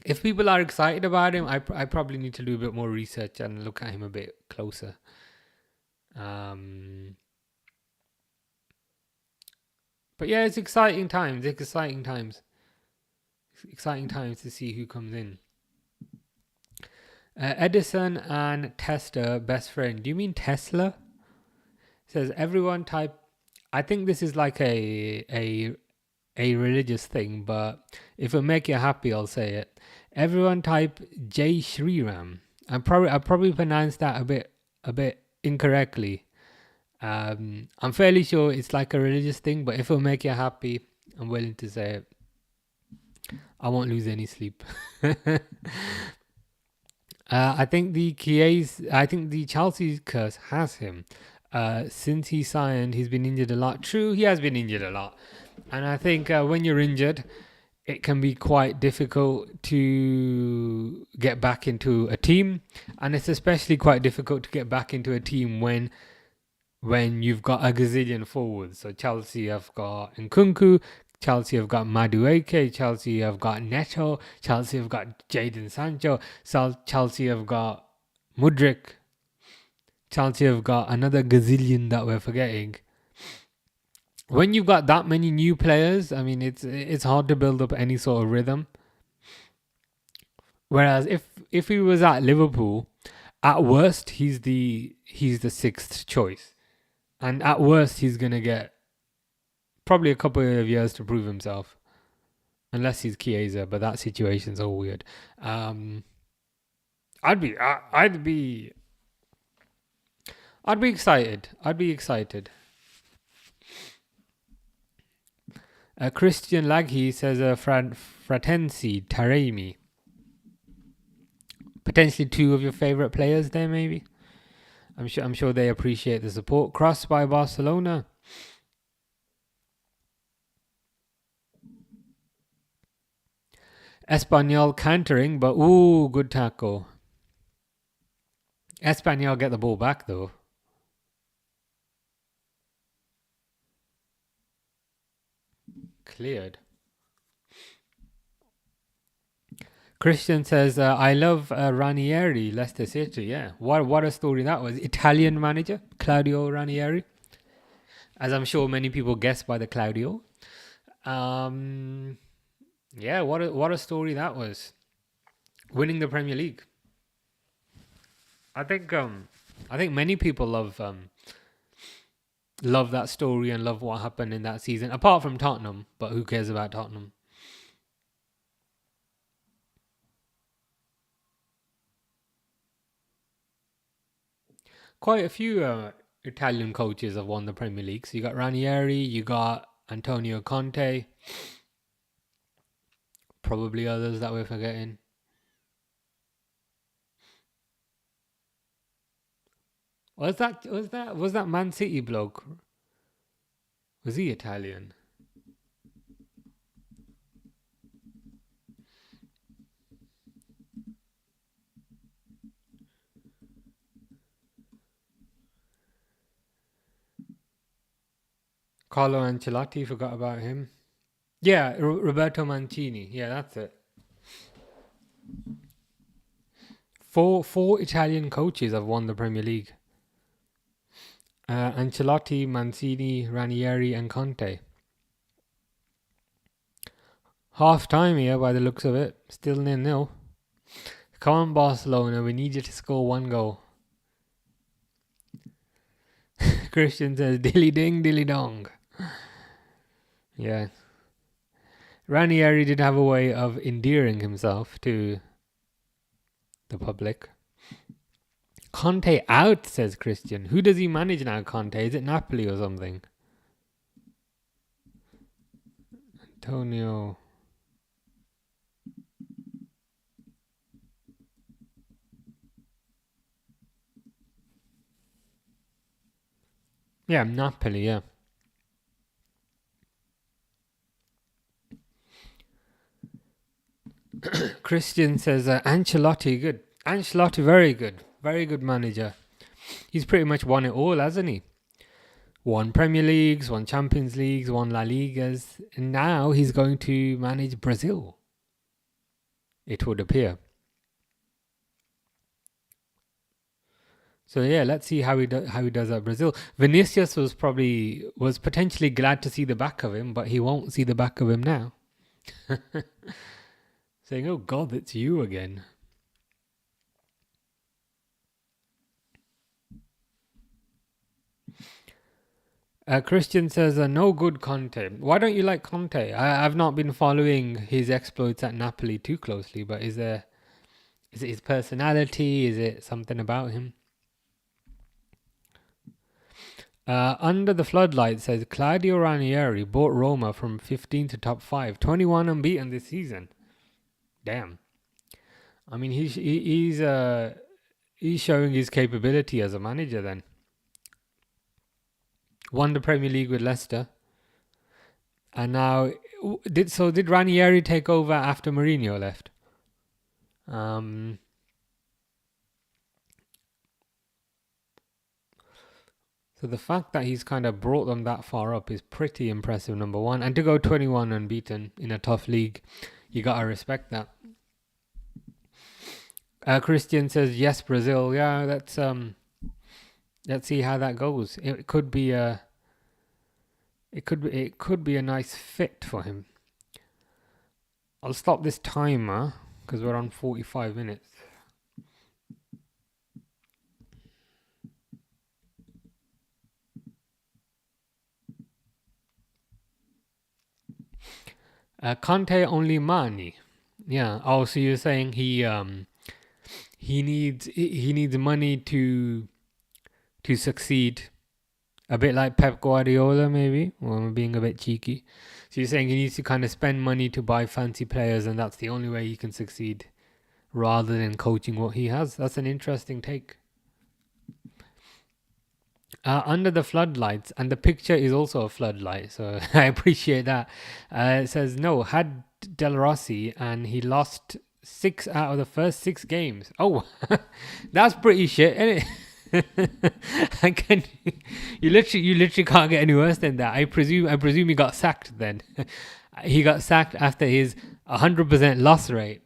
Speaker 1: if people are excited about him, I probably need to do a bit more research and look at him a bit closer. But yeah, it's exciting times. Exciting times to see who comes in. Edison and Tester, best friend. Do you mean Tesla? It says everyone type. I think this is like a religious thing, but if it'll make you happy, I'll say it. Everyone type Jai Shri Ram. I probably pronounced that a bit incorrectly. I'm fairly sure it's like a religious thing, but if it'll make you happy, I'm willing to say it. I won't lose any sleep. I think the Chelsea curse has him. Since he signed, he's been injured a lot. True, he has been injured a lot. And I think when you're injured, it can be quite difficult to get back into a team. And it's especially quite difficult to get back into a team when you've got a gazillion forwards. So Chelsea have got Nkunku, Chelsea have got Madueke, Chelsea have got Neto, Chelsea have got Jadon Sancho, Chelsea have got Mudryk, Chelsea have got another gazillion that we're forgetting. When you've got that many new players, I mean, it's hard to build up any sort of rhythm. Whereas if he was at Liverpool, at worst he's the 6th choice, and at worst he's gonna get probably a couple of years to prove himself, unless he's Chiesa, but that situation's all weird. I'd be excited. Christian Laghi says Fratensi, Taremi. Potentially 2 of your favourite players there, maybe. I'm sure they appreciate the support. Crossed by Barcelona. Espanyol countering, but ooh, good tackle. Espanyol get the ball back though. Cleared. Christian says, I love Ranieri, Leicester City. Yeah, what a story that was. Italian manager, Claudio Ranieri. As I'm sure many people guessed by the Claudio. Yeah, what a story that was. Winning the Premier League. I think many people love that story and love what happened in that season. Apart from Tottenham, but who cares about Tottenham? Quite a few Italian coaches have won the Premier League. So you got Ranieri, you got Antonio Conte, probably others that we're forgetting. Was that Man City bloke? Was he Italian? Carlo Ancelotti, forgot about him. Yeah, Roberto Mancini. Yeah, that's it. Four Italian coaches have won the Premier League. Ancelotti, Mancini, Ranieri and Conte. Half time here by the looks of it. Still 0-0. Come on, Barcelona. We need you to score one goal. Christian says, dilly ding, dilly dong. Yeah. Ranieri did have a way of endearing himself to the public. Conte out, says Christian. Who does he manage now, Conte? Is it Napoli or something? Antonio. Yeah, Napoli, yeah. Christian says, Ancelotti, good. Ancelotti, very good. Very good manager. He's pretty much won it all, hasn't he? Won Premier Leagues, won Champions Leagues, won La Ligas. And now he's going to manage Brazil, it would appear. So yeah, let's see how he does at Brazil. Vinicius was potentially glad to see the back of him, but he won't see the back of him now. Saying, "Oh God, it's you again." Christian says, "No good Conte. Why don't you like Conte? I've not been following his exploits at Napoli too closely, but is it his personality? Is it something about him?" Under the Floodlight says Claudio Ranieri bought Roma from 15 to top 5, 21 unbeaten this season. Damn. I mean, he's showing his capability as a manager then. Won the Premier League with Leicester. And now, did Ranieri take over after Mourinho left? So the fact that he's kind of brought them that far up is pretty impressive, number one. And to go 21 unbeaten in a tough league, you got to respect that. Christian says, yes, Brazil. Yeah, let's see how that goes. It could be a nice fit for him. I'll stop this timer because we're on 45 minutes. Conte only money. Yeah. Oh, so you're saying he needs money to succeed. A bit like Pep Guardiola, maybe. Or I'm being a bit cheeky. So you're saying he needs to kind of spend money to buy fancy players, and that's the only way he can succeed, rather than coaching what he has. That's an interesting take. Under the Floodlights, and the picture is also a floodlight, so I appreciate that. It says, no, had Del Rossi, and he lost 6 out of the first 6 games. Oh, that's pretty shit, isn't it? You literally can't get any worse than that. I presume he got sacked then. He got sacked after his 100% loss rate.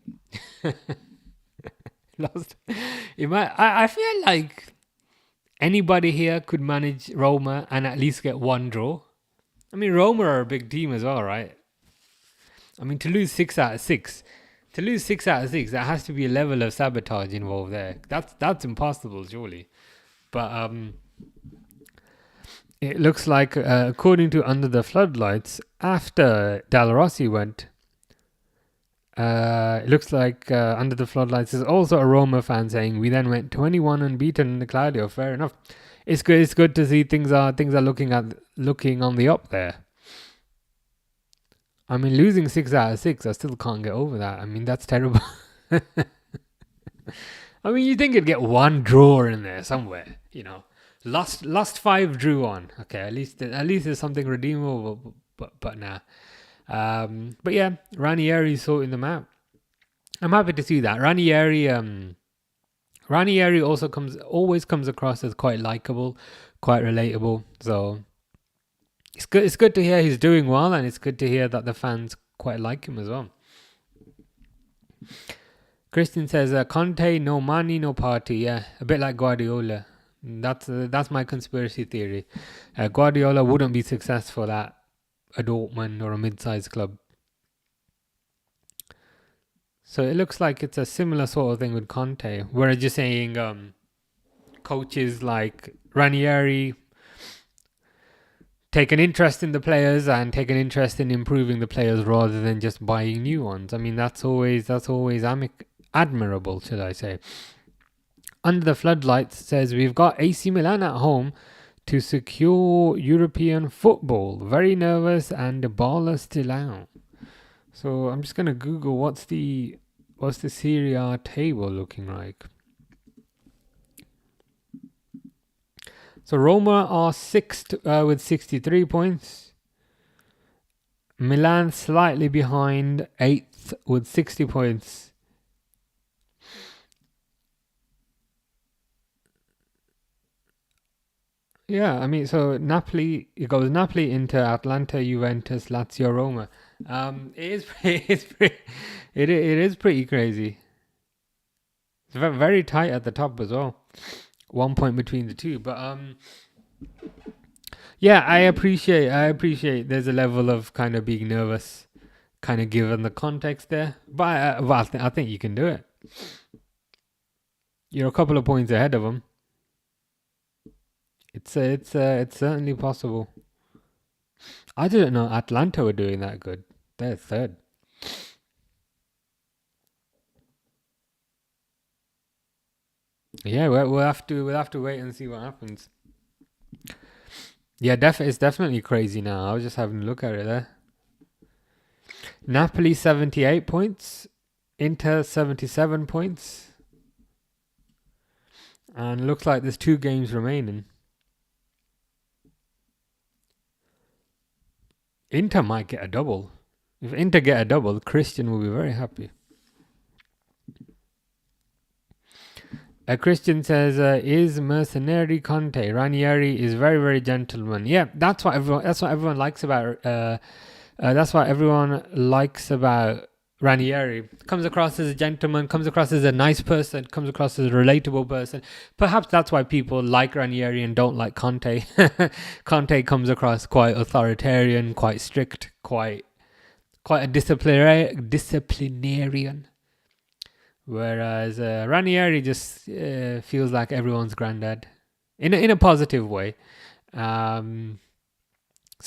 Speaker 1: Lost. I feel like anybody here could manage Roma and at least get one draw. I mean, Roma are a big team as well, right? I mean, to lose 6 out of 6, there has to be a level of sabotage involved there. That's impossible, surely. But it looks like, according to Under the Floodlights, after Del Rossi went, it looks like Under the Floodlights is also a Roma fan saying, we then went 21 unbeaten in the Claudio. Fair enough. It's good to see things are looking on the up there. I mean, losing 6 out of 6, I still can't get over that. I mean, that's terrible. I mean, you think you'd get one draw in there somewhere, you know. Lost 5, drew 1. Okay, at least there's something redeemable, but nah. But yeah, Ranieri sorting them out. I'm happy to see that. Ranieri also always comes across as quite likable, quite relatable. So it's good to hear he's doing well, and it's good to hear that the fans quite like him as well. Christian says, Conte, no money, no party. Yeah, a bit like Guardiola. That's my conspiracy theory. Guardiola wouldn't be successful at a Dortmund or a mid-sized club. So it looks like it's a similar sort of thing with Conte, whereas you're saying coaches like Ranieri take an interest in the players and take an interest in improving the players rather than just buying new ones. I mean, that's always admirable, should I say. Under the Floodlights says we've got AC Milan at home to secure European football. Very nervous and the baller still out. So I'm just gonna Google what's the Serie A table looking like. So Roma are sixth with 63 points. Milan slightly behind, eighth with 60 points. Yeah, I mean, so Napoli, it goes Napoli, Inter, Atlanta, Juventus, Lazio, Roma. It is pretty crazy. It's very tight at the top as well. 1 point between the two, but yeah, I appreciate there's a level of kind of being nervous, kind of given the context there, but I think you can do it. You're a couple of points ahead of them. It's certainly possible. I didn't know Atlanta were doing that good. They're third. Yeah, we'll have to wait and see what happens. Yeah, it's definitely crazy now. I was just having a look at it there. Napoli 78 points, Inter 77 points, and looks like there's 2 games remaining. Inter might get a double. If Inter get a double, Christian will be very happy. Christian says, "Is mercenary Conte? Ranieri is very, very gentleman." Yeah, that's what everyone likes about. That's what everyone likes about Ranieri. Comes across as a gentleman. Comes across as a nice person. Comes across as a relatable person. Perhaps that's why people like Ranieri and don't like Conte. Conte comes across quite authoritarian, quite strict, quite a disciplinarian. Whereas Ranieri just feels like everyone's granddad, in a positive way. So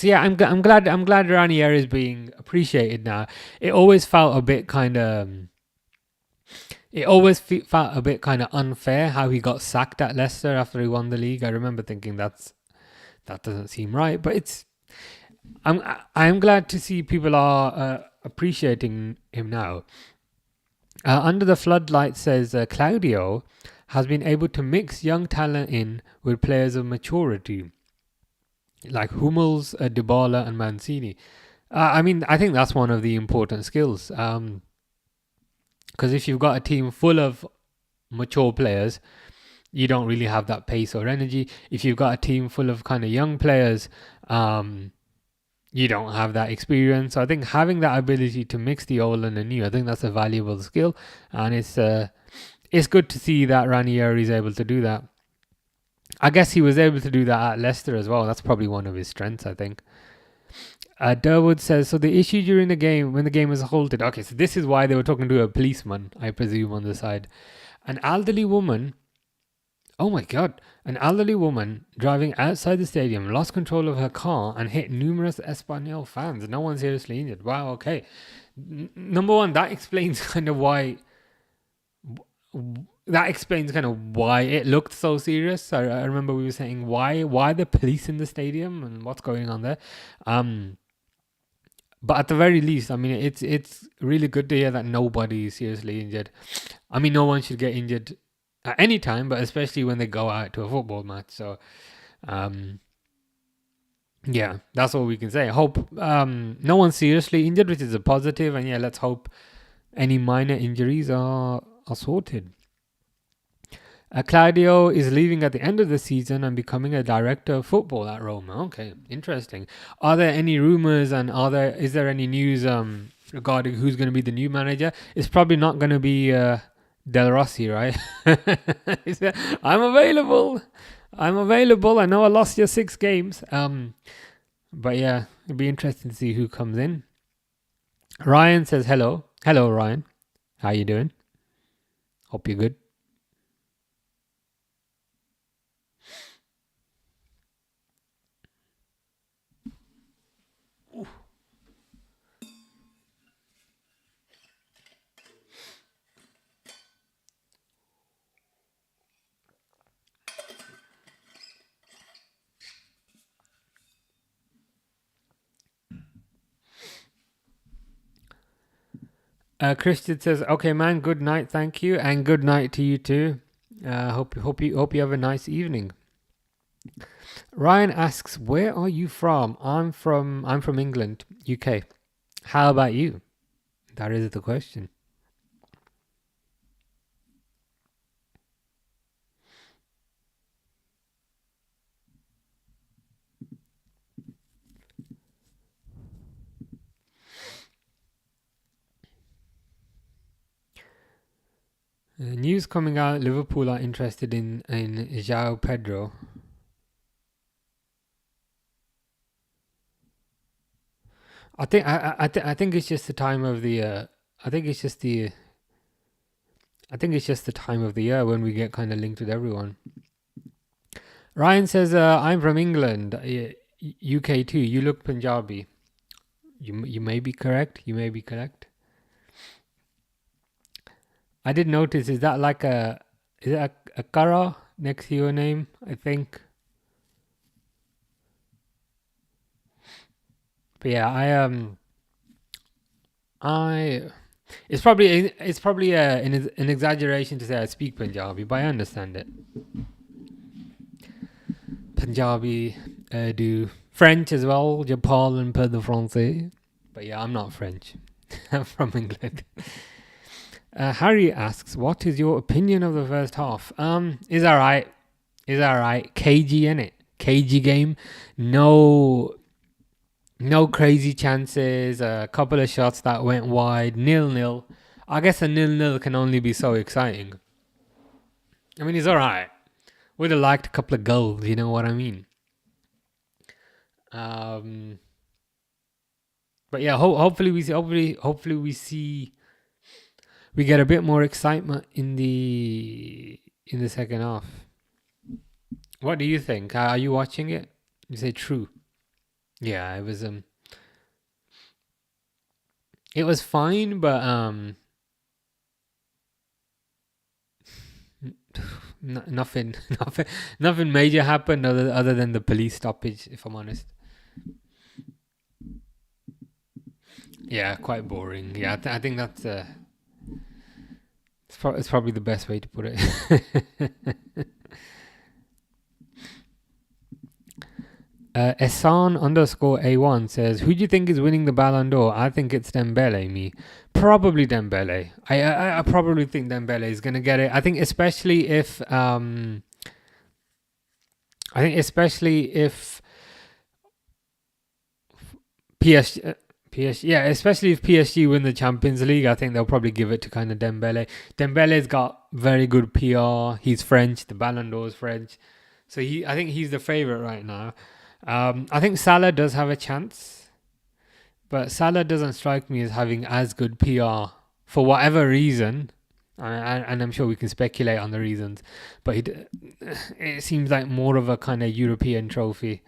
Speaker 1: yeah, I'm glad Ranieri is being appreciated now. It always felt a bit kind of unfair how he got sacked at Leicester after he won the league. I remember thinking that doesn't seem right, but I'm glad to see people are appreciating him now. Under the Floodlight says Claudio has been able to mix young talent in with players of maturity, like Hummels, Dybala, and Mancini. I mean, I think that's one of the important skills. Because if you've got a team full of mature players, you don't really have that pace or energy. If you've got a team full of kind of young players, you don't have that experience. So I think having that ability to mix the old and the new, I think that's a valuable skill, and it's good to see that Ranieri is able to do that. I guess he was able to do that at Leicester as well. That's probably one of his strengths, I think. Durwood says, so the issue during the game, when the game was halted, okay, so this is why they were talking to a policeman, I presume, on the side. An elderly woman driving outside the stadium lost control of her car and hit numerous Espanyol fans. No one seriously injured. Wow, okay. Number one, that explains kind of why it looked so serious. I remember we were saying why the police in the stadium and what's going on there. But at the very least, I mean, it's really good to hear that nobody is seriously injured. I mean, no one should get injured at any time, but especially when they go out to a football match. So, yeah, that's all we can say. Hope no one's seriously injured, which is a positive, and yeah, let's hope any minor injuries are sorted. Claudio is leaving at the end of the season and becoming a director of football at Roma. Okay, interesting. Are there any rumors and is there any news regarding who's going to be the new manager? It's probably not going to be Del Rossi, right? I'm available. I know I lost your 6 games. But yeah, it'd be interesting to see who comes in. Ryan says hello. Hello, Ryan. How you doing? Hope you're good. Christian says, "Okay, man. Good night, thank you, and good night to you too. Hope you have a nice evening." Ryan asks, "Where are you from?" I'm from England, UK. How about you? That is the question. News coming out: Liverpool are interested in João Pedro. I think it's just the time of the. I think it's just the time of the year when we get kind of linked with everyone. Ryan says, "I'm from England, UK too. You look Punjabi." You may be correct. You may be correct. I did notice. Is that like a kara next to your name? I think. But yeah, it's probably an exaggeration to say I speak Punjabi, but I understand it. Punjabi, Urdu, French as well. Je parle un peu de français. But yeah, I'm not French. I'm from England. Harry asks, "What is your opinion of the first half?" Is alright. Is alright. KG in it. KG game. No crazy chances. A couple of shots that went wide. 0-0. I guess a 0-0 can only be so exciting. I mean, it's alright. Would have liked a couple of goals. You know what I mean? But yeah, hopefully we see. We get a bit more excitement in the second half. What do you think? Are you watching it? You say true. Yeah, it was fine, but nothing major happened other than the police stoppage, if I'm honest. Yeah, quite boring. Yeah, I think that's it's probably the best way to put it. Esan_A1 says, "Who do you think is winning the Ballon d'Or?" I think it's Dembele. Me, probably Dembele. I probably think Dembele is gonna get it. I think especially if especially if PSG win the Champions League, I think they'll probably give it to kind of Dembele. Dembele's got very good PR. He's French. The Ballon d'Or is French, so I think he's the favorite right now. I think Salah does have a chance, but Salah doesn't strike me as having as good PR for whatever reason, and I'm sure we can speculate on the reasons. But it seems like more of a kind of European trophy.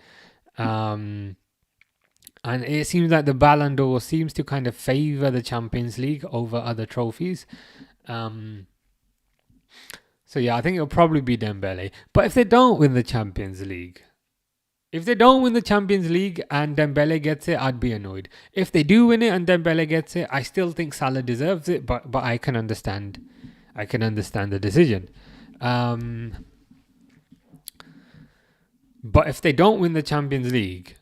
Speaker 1: And it seems like the Ballon d'Or seems to kind of favour the Champions League over other trophies. So yeah, I think it'll probably be Dembele. But if they don't win the Champions League, and Dembele gets it, I'd be annoyed. If they do win it and Dembele gets it, I still think Salah deserves it. But I can understand the decision. But if they don't win the Champions League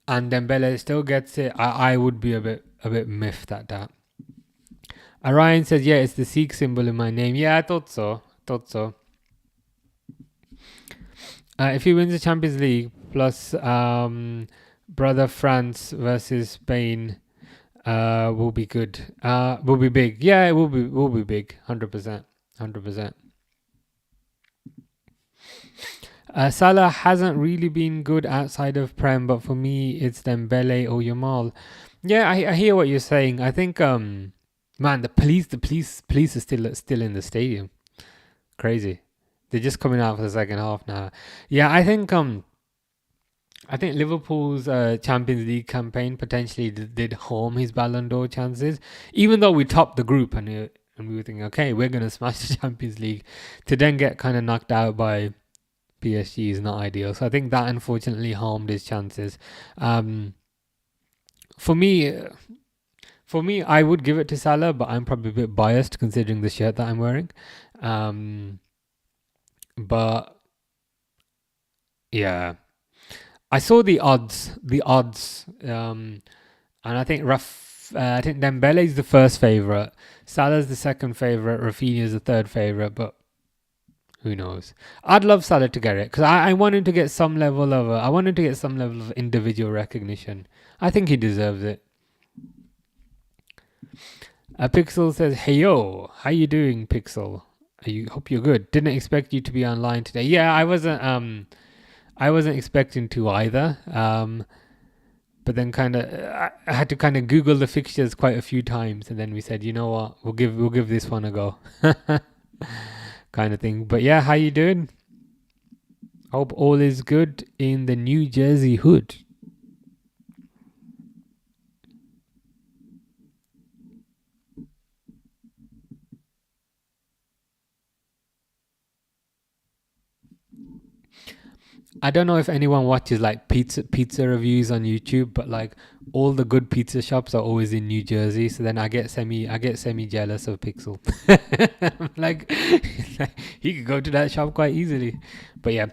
Speaker 1: and Dembele still gets it, I would be a bit miffed at that. Ryan says, "Yeah, it's the Sikh symbol in my name." Yeah, I thought so. If he wins the Champions League plus brother France versus Spain, will be good. Will be big. Yeah, it will be big. 100%. Salah hasn't really been good outside of Prem, but for me, it's Dembele or Yamal. Yeah, I hear what you're saying. I think Man, the police are still in the stadium. Crazy. They're just coming out for the second half now. Yeah, I think Liverpool's Champions League campaign potentially did harm his Ballon d'Or chances. Even though we topped the group and we were thinking, okay, we're gonna smash the Champions League, to then get kind of knocked out by PSG is not ideal. So I think that unfortunately harmed his chances. Um, for me, I would give it to Salah, but I'm probably a bit biased considering the shirt that I'm wearing. Um, but yeah, I saw the odds, and I think I think Dembele is the first favorite, Salah's the second favorite, Rafinha is the third favorite, but who knows? I'd love Salah to get it because I want him to get some level of individual recognition. I think he deserves it. Pixel says, "Hey yo, how you doing, Pixel? Hope you're good. Didn't expect you to be online today. Yeah, I wasn't expecting to either. But then I had to kind of Google the fixtures quite a few times, and then we said, you know what, we'll give this one a go, kind of thing. But yeah, how you doing? Hope all is good in the New Jersey hood. I don't know if anyone watches like pizza reviews on YouTube, but like all the good pizza shops are always in New Jersey. So then I get semi jealous of Pixel. like, he could go to that shop quite easily. But yeah,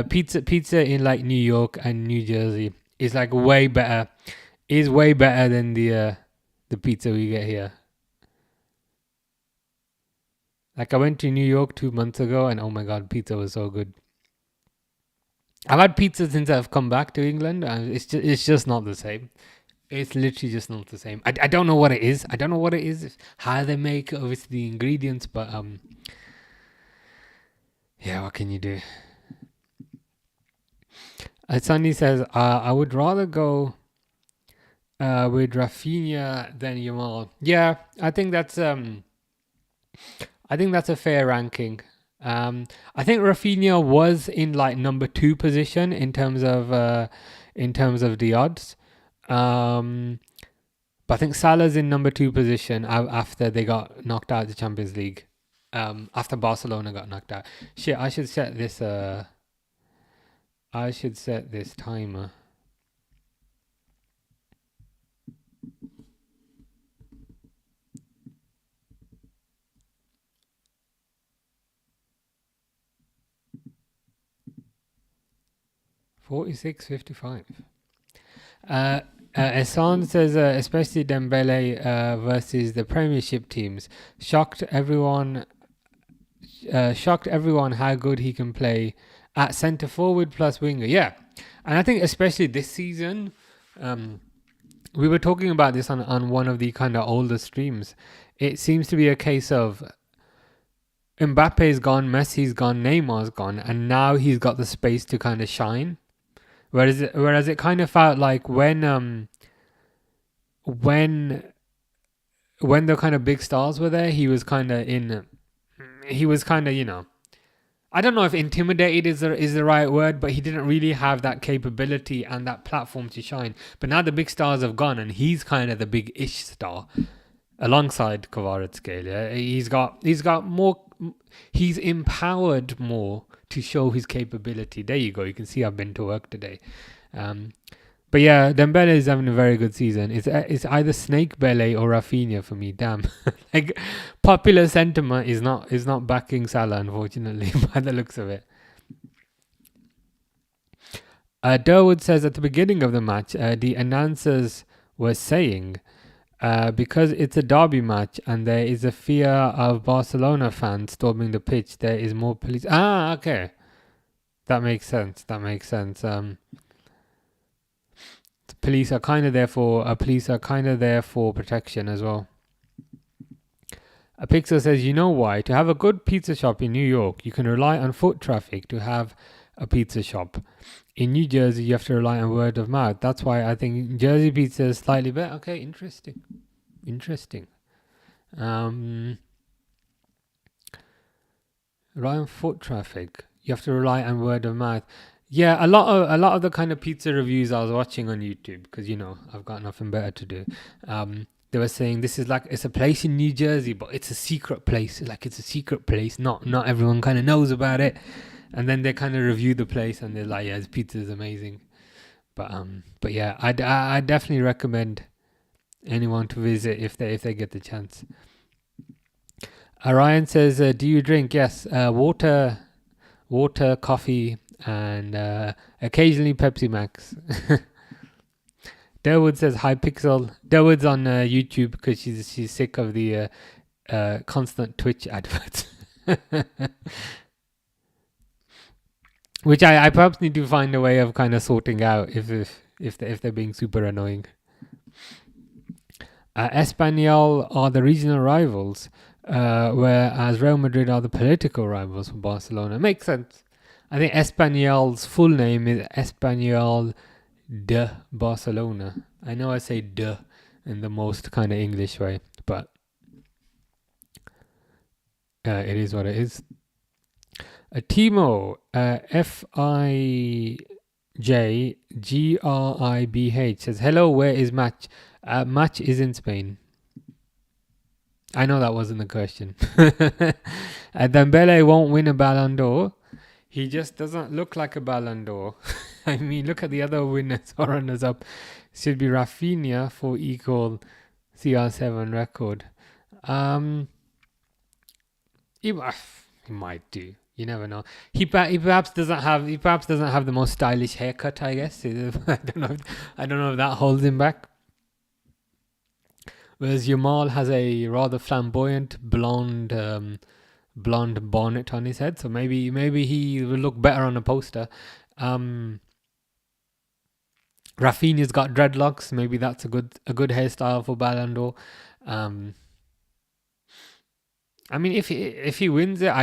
Speaker 1: pizza in like New York and New Jersey is like way better. Is way better than the pizza we get here. Like I went to New York 2 months ago, and oh my god, pizza was so good. I've had pizza since I've come back to England, and it's just not the same. It's literally just not the same. I don't know what it is. I don't know what it is, how they make obviously the ingredients, but yeah, what can you do? Sunny says, I would rather go with Rafinha than Yamal. Yeah, I think that's a fair ranking. I think Rafinha was in like number 2 position in terms of the odds. But I think Salah's in number 2 position after they got knocked out of the Champions League. After Barcelona got knocked out. Shit, I should set this timer. $46.55. Aston says, especially Dembele versus the Premiership teams, shocked everyone how good he can play at centre forward plus winger. Yeah, and I think especially this season, we were talking about this on one of the kind of older streams. It seems to be a case of Mbappe's gone, Messi's gone, Neymar's gone, and now he's got the space to kind of shine. Whereas it kind of felt like when the kind of big stars were there, he was kind of I don't know if intimidated is the right word, but he didn't really have that capability and that platform to shine. But now the big stars have gone, and he's kind of the big-ish star alongside Kvaratskhelia. Yeah? He's got more. He's empowered more to show his capability. There you go. You can see I've been to work today. But yeah, Dembele is having a very good season. It's either Snake Bele or Rafinha for me. Damn, like popular sentiment is not backing Salah, unfortunately, by the looks of it. Durwood says at the beginning of the match, the announcers were saying, because it's a derby match and there is a fear of Barcelona fans storming the pitch, there is more police. Ah, okay, that makes sense. Police are kind of there for protection as well. A Pixel says, you know why? To have a good pizza shop in New York, you can rely on foot traffic to have a pizza shop. In New Jersey, you have to rely on word of mouth. That's why I think Jersey pizza is slightly better. Okay, interesting. Rely on foot traffic. You have to rely on word of mouth. Yeah, a lot of the kind of pizza reviews I was watching on YouTube, because I've got nothing better to do. They were saying this is like, it's a place in New Jersey, but it's a secret place. Like, it's a secret place. Not everyone kind of knows about it. And then they kind of review the place, and they're like, yeah, this pizza is amazing. But yeah, I definitely recommend anyone to visit if they get the chance. Ryan says, do you drink? Yes, water, coffee, and occasionally Pepsi Max. Derwood says, hi Pixel. Derwood's on YouTube because she's sick of the constant Twitch adverts. Which I perhaps need to find a way of kind of sorting out if they're being super annoying. Espanyol are the regional rivals, whereas Real Madrid are the political rivals for Barcelona. Makes sense. I think Espanyol's full name is Espanyol de Barcelona. I know I say de in the most kind of English way, but it is what it is. Timo, FIJGRIBH says, hello, where is Match? Match is in Spain. I know that wasn't the question. Dembele won't win a Ballon d'Or. He just doesn't look like a Ballon d'Or. I mean, look at the other winners or runners up. Should be Rafinha for equal CR7 record. He might do. You never know. He perhaps doesn't have the most stylish haircut, I guess. I don't know if that holds him back. Whereas Yamal has a rather flamboyant blonde bonnet on his head, so maybe he will look better on a poster. Rafinha's got dreadlocks. Maybe that's a good hairstyle for Ballon d'Or. I mean, if he wins it,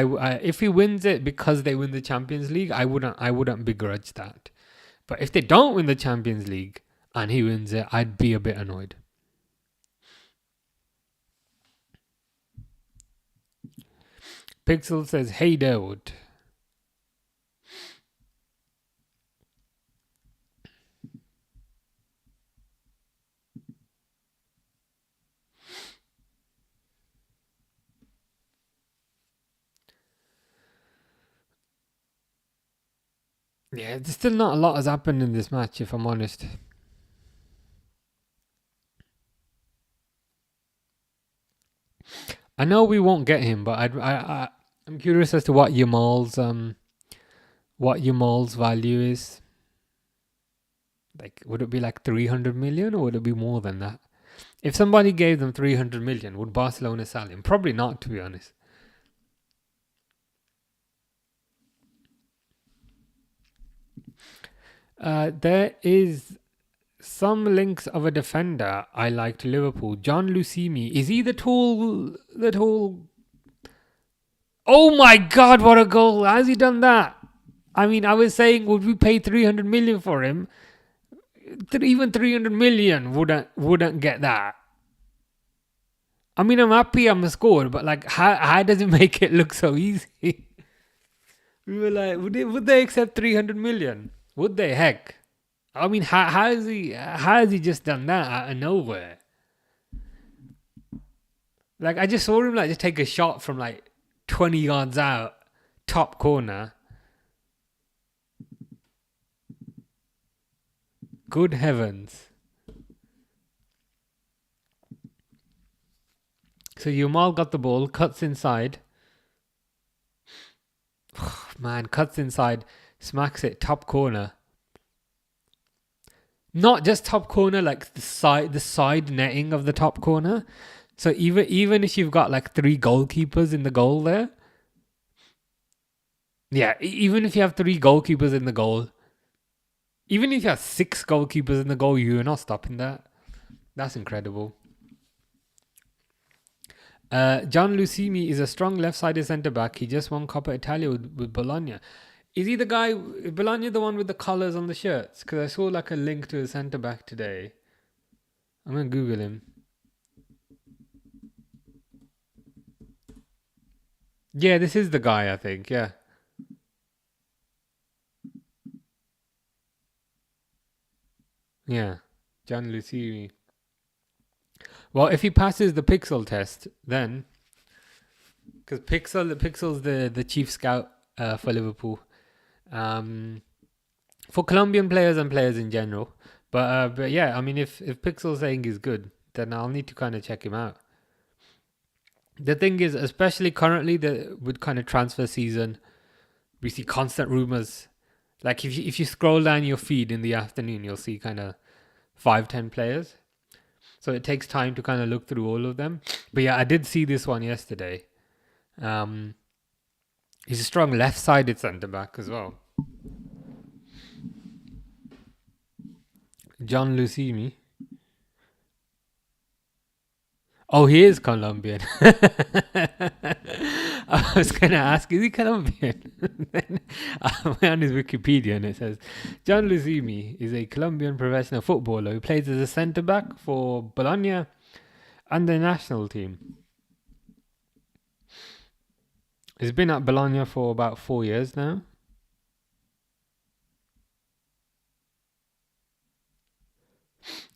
Speaker 1: if he wins it because they win the Champions League, I wouldn't begrudge that. But if they don't win the Champions League and he wins it, I'd be a bit annoyed. Pixel says, hey Dawood. Yeah, there's still not a lot has happened in this match, if I'm honest. I know we won't get him, but I'm curious as to what Yamal's value is. Like, would it be like 300 million or would it be more than that? If somebody gave them 300 million, would Barcelona sell him? Probably not, to be honest. There is some links of a defender I like to Liverpool. John Lucimi. Is he the tall... Oh my God, what a goal. How's he done that? I mean, I was saying, would we pay 300 million for him? Even 300 million wouldn't get that. I mean, I'm happy I'm a scored, but like, how does it make it look so easy? We were like, would they accept 300 million? Would they? Heck. I mean, how has he just done that out of nowhere? Like, I just saw him like just take a shot from like 20 yards out, top corner. Good heavens. So Yamal got the ball, cuts inside. Man, cuts inside, smacks it, top corner. Not just top corner, like the side netting of the top corner. So even if you've got like 3 goalkeepers in the goal there. Yeah, even if you have 3 goalkeepers in the goal. Even if you have 6 goalkeepers in the goal, you're not stopping that. That's incredible. John Lucimi is a strong left-sided centre-back. He just won Coppa Italia with Bologna. Is he the guy, Bologna, the one with the colours on the shirts? Because I saw like a link to a centre-back today. I'm going to Google him. Yeah, this is the guy, I think. Yeah. Yeah. John Lucini. Well, if he passes the pixel test, then because Pixel's the chief scout for Liverpool, for Colombian players and players in general. But yeah, I mean, if Pixel's saying he's good, then I'll need to kind of check him out. The thing is, especially currently, with kind of transfer season, we see constant rumors. Like if you scroll down your feed in the afternoon, you'll see kind of 5-10 players. So it takes time to kind of look through all of them. But yeah, I did see this one yesterday. He's a strong left-sided centre back as well. John Lucimi. Oh, he is Colombian. I was going to ask, is he Colombian? Then I went on his Wikipedia and it says, John Lucimi is a Colombian professional footballer who plays as a centre-back for Bologna and the national team. He's been at Bologna for about 4 years now.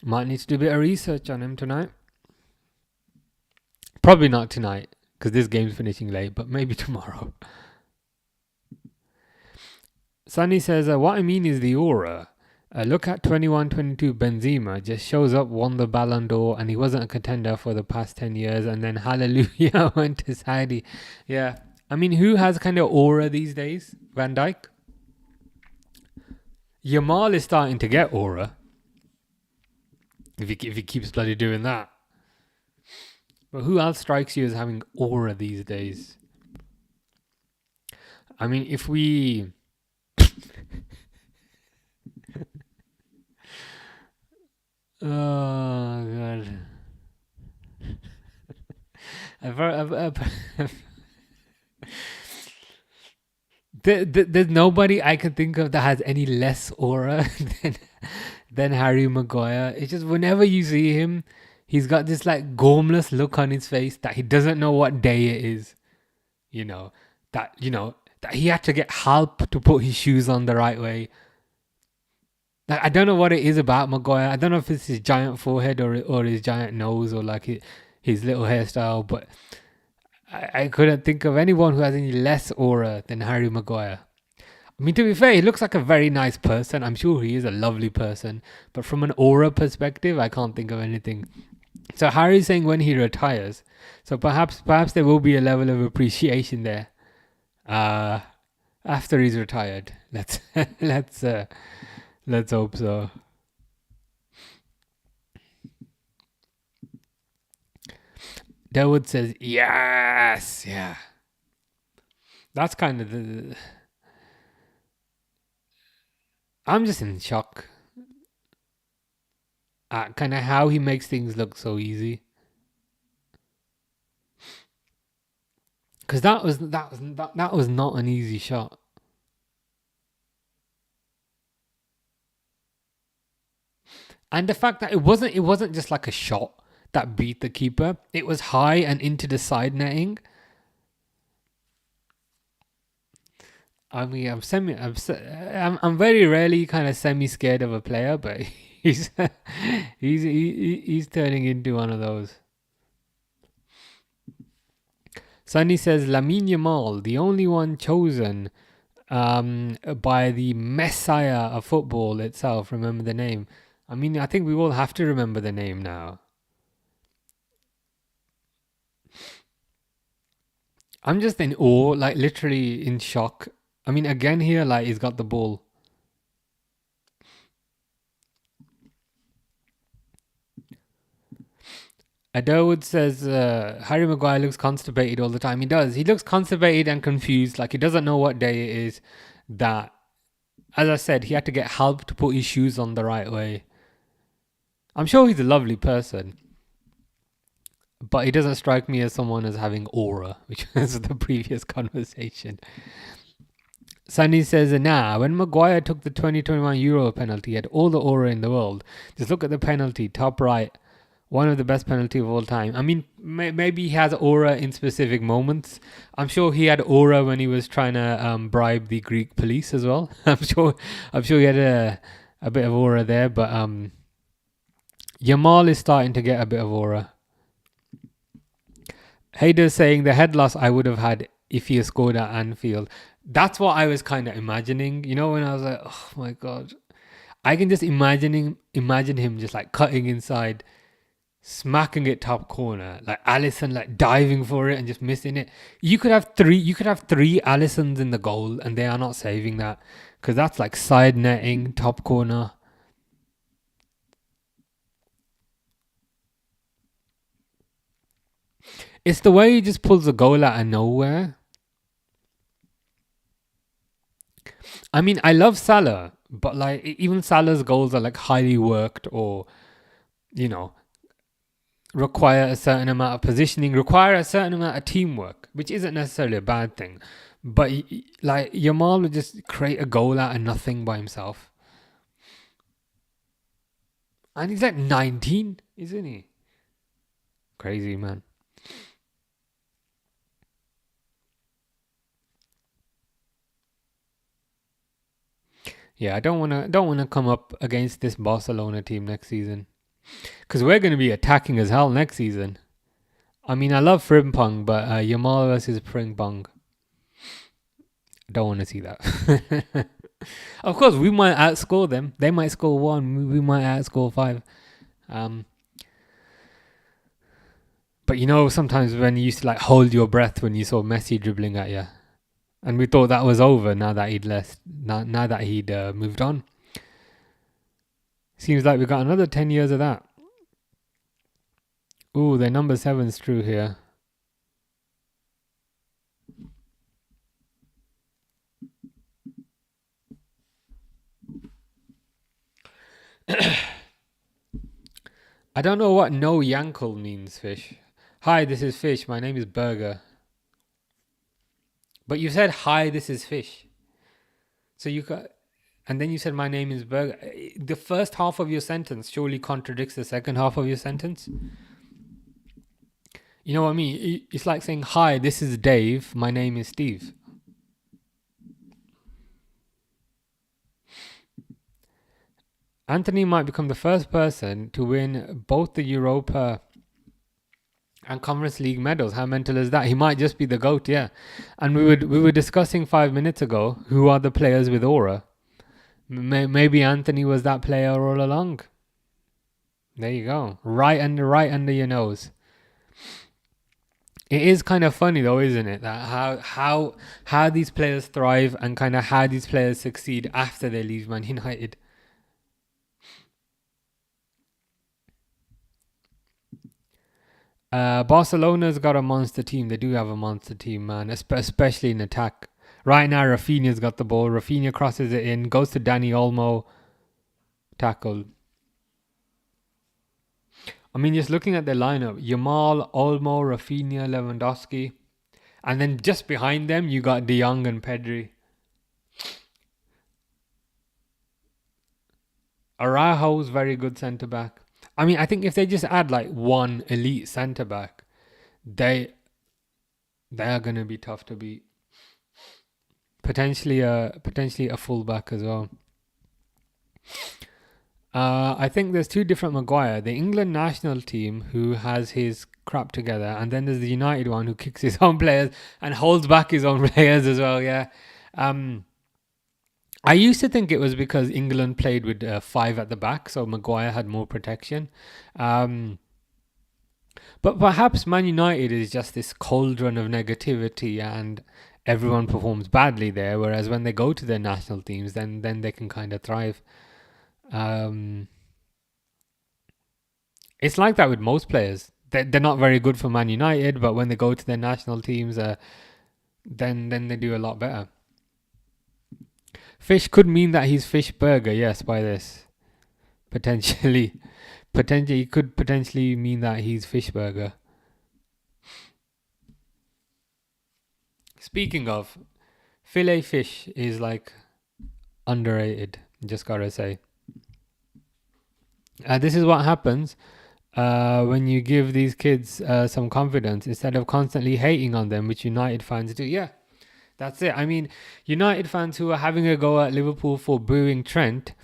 Speaker 1: Might need to do a bit of research on him tonight. Probably not tonight, because this game's finishing late, but maybe tomorrow. Sunny says, what I mean is the aura. Look at 21-22 Benzema, just shows up, won the Ballon d'Or, and he wasn't a contender for the past 10 years, and then hallelujah went to Saudi. Yeah, I mean, who has kind of aura these days? Van Dijk? Yamal is starting to get aura. If he keeps bloody doing that. But who else strikes you as having aura these days? I mean, if we... Oh, God. There's nobody I can think of that has any less aura than Harry Maguire. It's just whenever you see him, he's got this like gormless look on his face that he doesn't know what day it is. That he had to get help to put his shoes on the right way. Like, I don't know what it is about Maguire. I don't know if it's his giant forehead or his giant nose or like his little hairstyle, but I couldn't think of anyone who has any less aura than Harry Maguire. I mean, to be fair, he looks like a very nice person. I'm sure he is a lovely person. But from an aura perspective, I can't think of anything. So Harry's saying when he retires. So perhaps there will be a level of appreciation there. After he's retired. Let's hope so. Dawood says, yes, yeah. That's kind of the... I'm just in shock at kind of how he makes things look so easy. Because that was not an easy shot. And the fact that it wasn't just like a shot that beat the keeper. It was high and into the side netting. I mean, I'm very rarely kind of semi scared of a player, but he's turning into one of those. Sunny says Lamine Yamal, the only one chosen by the messiah of football itself. Remember the name. I mean, I think we all have to remember the name now. I'm just in awe, like literally in shock. I mean, again here, like he's got the ball. Adawood says Harry Maguire looks constipated all the time. He does. He looks constipated and confused, like he doesn't know what day it is. That, as I said, he had to get help to put his shoes on the right way. I'm sure he's a lovely person, but he doesn't strike me as someone as having aura, which was the previous conversation. Sunny says, when Maguire took the 2021 Euro penalty, he had all the aura in the world. Just look at the penalty, top right. One of the best penalty of all time. I mean, maybe he has aura in specific moments. I'm sure he had aura when he was trying to bribe the Greek police as well. I'm sure he had a bit of aura there. But Yamal is starting to get a bit of aura. Hader's saying the head loss I would have had if he had scored at Anfield. That's what I was kind of imagining. You know, when I was like, oh my God. I can just imagine him just like cutting inside, smacking it top corner, like Alisson like diving for it and just missing it. You could have three Alissons in the goal and they are not saving that, because that's like side netting, top corner. It's the way he just pulls a goal out of nowhere. I mean, I love Salah, but like even Salah's goals are like highly worked, or you know, require a certain amount of positioning, require a certain amount of teamwork, which isn't necessarily a bad thing. But like Yamal would just create a goal out of nothing by himself. And he's like 19, isn't he? Crazy, man. Yeah, I don't wanna come up against this Barcelona team next season, because we're gonna be attacking as hell next season. I mean, I love Frimpong, but Yamal versus Frimpong, don't want to see that. Of course, we might outscore them. They might score 1. We might outscore 5. But you know, sometimes when you used to like hold your breath when you saw Messi dribbling at you, and we thought that was over now that he'd left. Now that he'd moved on. Seems like we got another 10 years of that. Ooh, their number 7's true here. I don't know what no yankle means, Fish. Hi, this is Fish. My name is Burger. But you said, hi, this is Fish. So you got... And then you said, my name is Burger. The first half of your sentence surely contradicts the second half of your sentence. You know what I mean? It's like saying, hi, this is Dave. My name is Steve. Anthony might become the first person to win both the Europa and Conference League medals. How mental is that? He might just be the GOAT, yeah. And we were discussing 5 minutes ago who are the players with aura. Maybe Anthony was that player all along. There you go. Right under your nose. It is kind of funny though, isn't it? That how these players thrive and kind of how these players succeed after they leave Man United. Barcelona's got a monster team. They do have a monster team, man, especially in attack. Right now, Rafinha's got the ball. Rafinha crosses it in, goes to Danny Olmo. Tackle. I mean, just looking at their lineup, Yamal, Olmo, Rafinha, Lewandowski. And then just behind them, you got De Jong and Pedri. Araujo's very good centre-back. I mean, I think if they just add like one elite centre-back, they are going to be tough to beat. Potentially a full-back as well. I think there's 2 different Maguire. The England national team, who has his crap together, and then there's the United one who kicks his own players and holds back his own players as well, yeah. I used to think it was because England played with 5 at the back, so Maguire had more protection. But perhaps Man United is just this cauldron of negativity and everyone performs badly there, whereas when they go to their national teams, then they can kind of thrive. It's like that with most players. They're not very good for Man United, but when they go to their national teams, then they do a lot better. Fish could mean that he's fish burger, yes, by this. Potentially could potentially mean that he's fish burger. Speaking of, filet fish is like underrated, just gotta say. This is what happens when you give these kids some confidence instead of constantly hating on them, which United fans do. Yeah, that's it. I mean, United fans who are having a go at Liverpool for booing Trent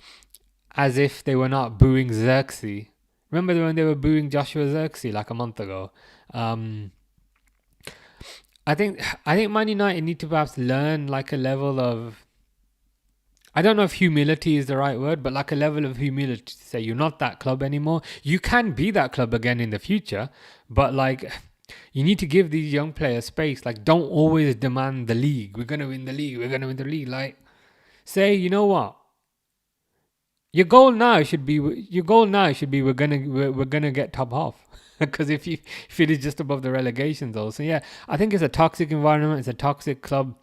Speaker 1: as if they were not booing Xerxes. Remember when they were booing Joshua Xerxes like a month ago? Um, I think Man United need to perhaps learn like a level of, I don't know if humility is the right word, but like a level of humility to say you're not that club anymore. You can be that club again in the future, but like you need to give these young players space. Like don't always demand the league. We're gonna win the league. We're gonna win the league. Like say, you know what? Your goal now should be we're gonna get top half. Because if it is just above the relegation though, so yeah, I think it's a toxic environment. It's a toxic club.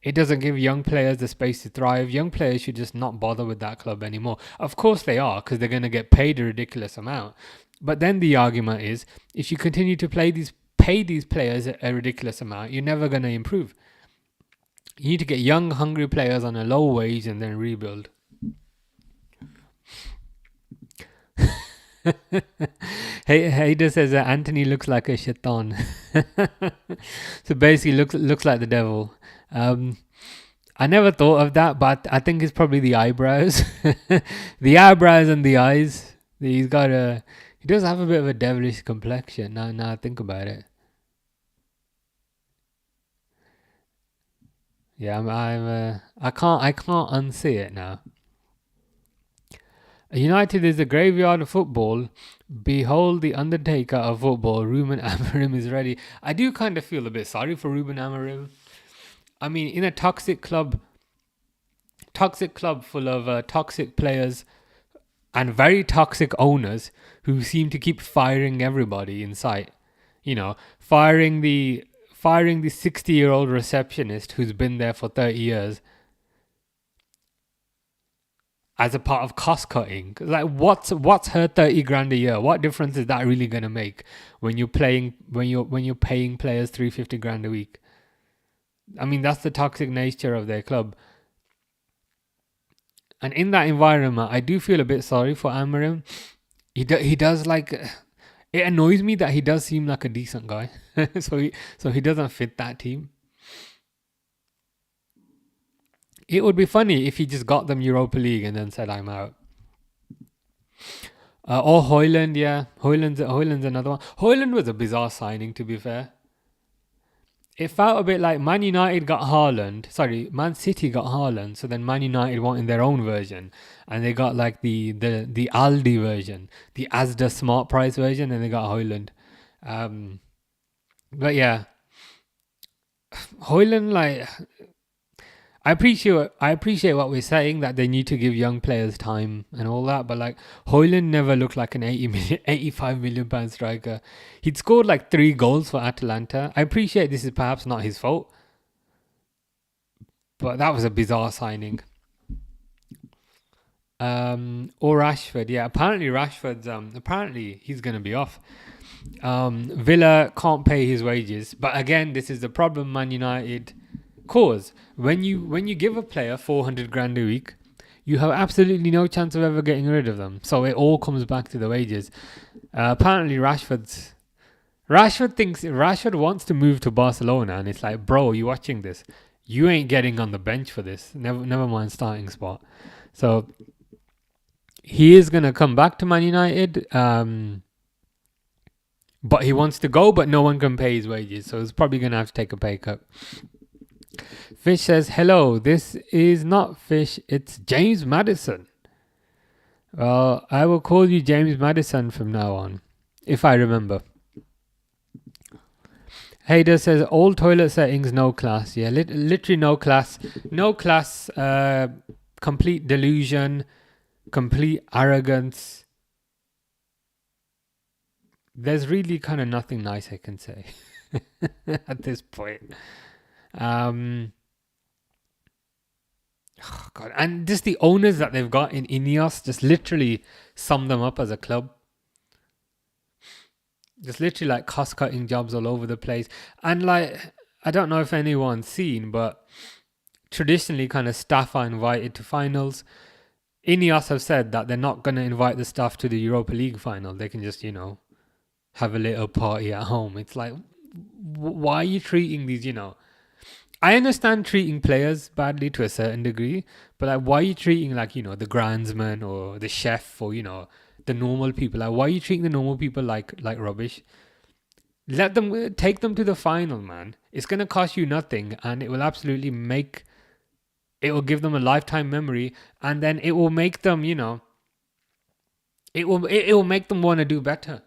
Speaker 1: It doesn't give young players the space to thrive. Young players should just not bother with that club anymore. Of course they are, because they're going to get paid a ridiculous amount. But then the argument is, if you continue to pay these players a ridiculous amount, you're never going to improve. You need to get young, hungry players on a low wage and then rebuild. Hader says that Anthony looks like a shaitan. So basically looks like the devil. I never thought of that, but I think it's probably the eyebrows. The eyebrows and the eyes. He does have a bit of a devilish complexion. Now I think about it. Yeah, I can't unsee it now. United is the graveyard of football. Behold the Undertaker of football. Ruben Amorim is ready. I do kind of feel a bit sorry for Ruben Amorim. I mean, in a toxic club full of toxic players and very toxic owners who seem to keep firing everybody in sight. You know, firing the 60-year-old receptionist who's been there for 30 years as a part of cost cutting. Like what's her 30 grand a year? What difference is that really going to make when you're paying players 350 grand a week? I mean, that's the toxic nature of their club. And in that environment, I do feel a bit sorry for Amorim. He does like, it annoys me that he does seem like a decent guy. so he doesn't fit that team. It would be funny if he just got them Europa League and then said, I'm out. Or Højlund, yeah. Højlund's another one. Højlund was a bizarre signing, to be fair. It felt a bit like Man City got Haaland, so then Man United wanted their own version. And they got like the Aldi version, the Asda Smart Price version, and they got Højlund. But yeah. Højlund, like, I appreciate what we're saying, that they need to give young players time and all that, but like Højlund never looked like an 85 million pound striker. He'd scored like 3 goals for Atalanta. I appreciate this is perhaps not his fault, but that was a bizarre signing. Or Rashford, yeah. Apparently he's gonna be off. Villa can't pay his wages, but again, this is the problem Man United cause. When you give a player 400 grand a week, you have absolutely no chance of ever getting rid of them. So it all comes back to the wages. Apparently Rashford wants to move to Barcelona, and it's like, bro, you watching this? You ain't getting on the bench for this. Never mind starting spot. So he is gonna come back to Man United. But he wants to go, but no one can pay his wages, so he's probably gonna have to take a pay cut. Fish says, hello, this is not Fish, it's James Madison. Well, I will call you James Madison from now on, if I remember. Hader says, all toilet settings, no class. Yeah, literally no class. No class, complete delusion, complete arrogance. There's really kind of nothing nice I can say at this point. Oh God. And just the owners that they've got in Ineos just literally sum them up as a club. Just literally like cost cutting jobs all over the place. And like, I don't know if anyone's seen, but traditionally kind of staff are invited to finals. Ineos have said that they're not going to invite the staff to the Europa League final. They can just, have a little party at home. It's like, why are you treating these, I understand treating players badly to a certain degree, but like, why are you treating like, the groundsman or the chef or, the normal people? Like, why are you treating the normal people like rubbish? Let them take them to the final, man. It's going to cost you nothing, and it will absolutely it will give them a lifetime memory, and then it will make them, it will make them want to do better.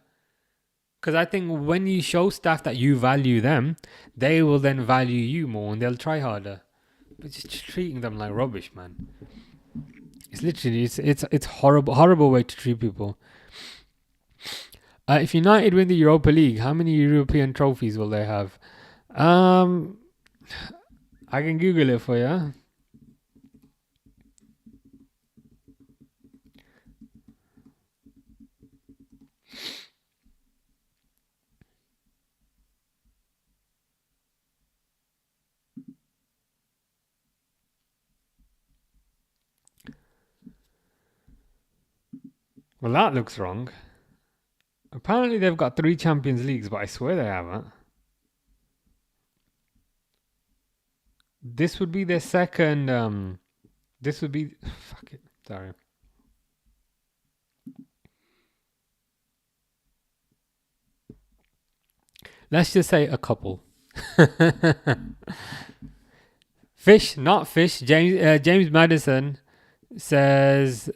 Speaker 1: Because I think when you show staff that you value them, they will then value you more and they'll try harder. But just treating them like rubbish, man. It's literally, it's horrible way to treat people. If United win the Europa League, how many European trophies will they have? I can Google it for you. Well, that looks wrong. Apparently they've got 3 Champions Leagues, but I swear they haven't. This would be their second, this would be, fuck it, sorry. Let's just say a couple. Fish, not fish. James Madison says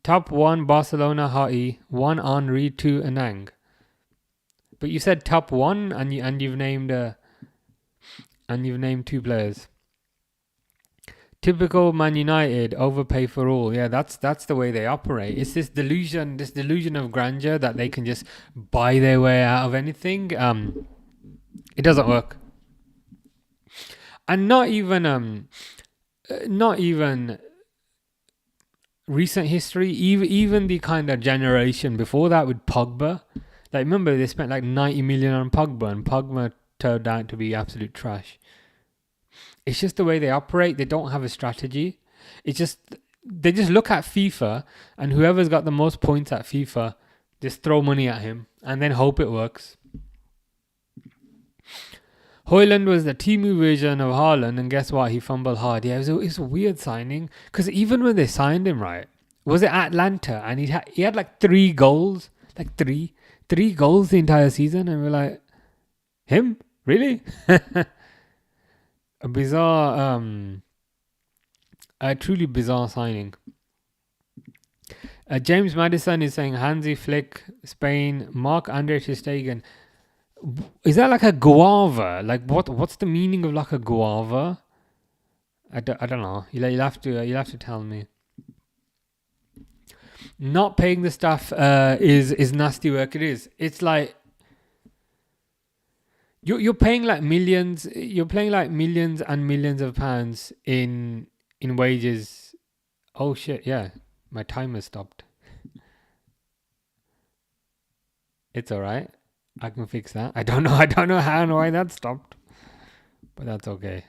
Speaker 1: top 1 Barcelona Hottie, 1 Henry, 2 Anang. But you said top 1 and you've named 2 players. Typical Man United, overpay for all. Yeah, that's the way they operate. It's this delusion of grandeur that they can just buy their way out of anything. It doesn't work. And not even recent history, even the kind of generation before that with Pogba. Like, remember they spent like 90 million on Pogba, and Pogba turned out to be absolute trash. It's just the way they operate. They don't have a strategy. It's just, they just look at FIFA, and whoever's got the most points at FIFA, just throw money at him and then hope it works. Højlund was the Timu version of Haaland, and guess what? He fumbled hard. Yeah, it was a weird signing, because even when they signed him, right, was it Atlanta, and he had like 3 goals, like three goals the entire season, and we're like, him? Really? A bizarre, a truly bizarre signing. James Madison is saying Hansi Flick, Spain, Marc-Andre ter Stegen. Is that like a guava? Like what's the meaning of like a guava? I don't know. You'll have to tell me. Not paying the staff is nasty work. It is. It's like you're paying like millions. You're paying like millions and millions of pounds in wages. Oh shit! Yeah, my timer stopped. It's alright. I can fix that. I don't know how and why that stopped, but that's okay.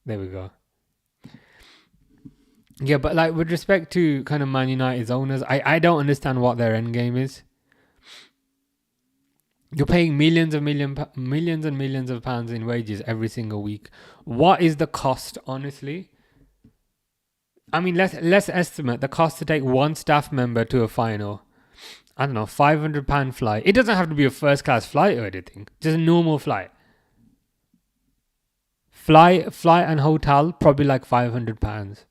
Speaker 1: There we go. Yeah, but like with respect to kind of Man United's owners, I don't understand what their end game is. You're paying millions and millions of pounds in wages every single week. What is the cost, honestly? I mean, let's estimate the cost to take one staff member to a final. I don't know, £500 flight. It doesn't have to be a first class flight or anything. Just a normal flight. Flight and hotel, probably like £500.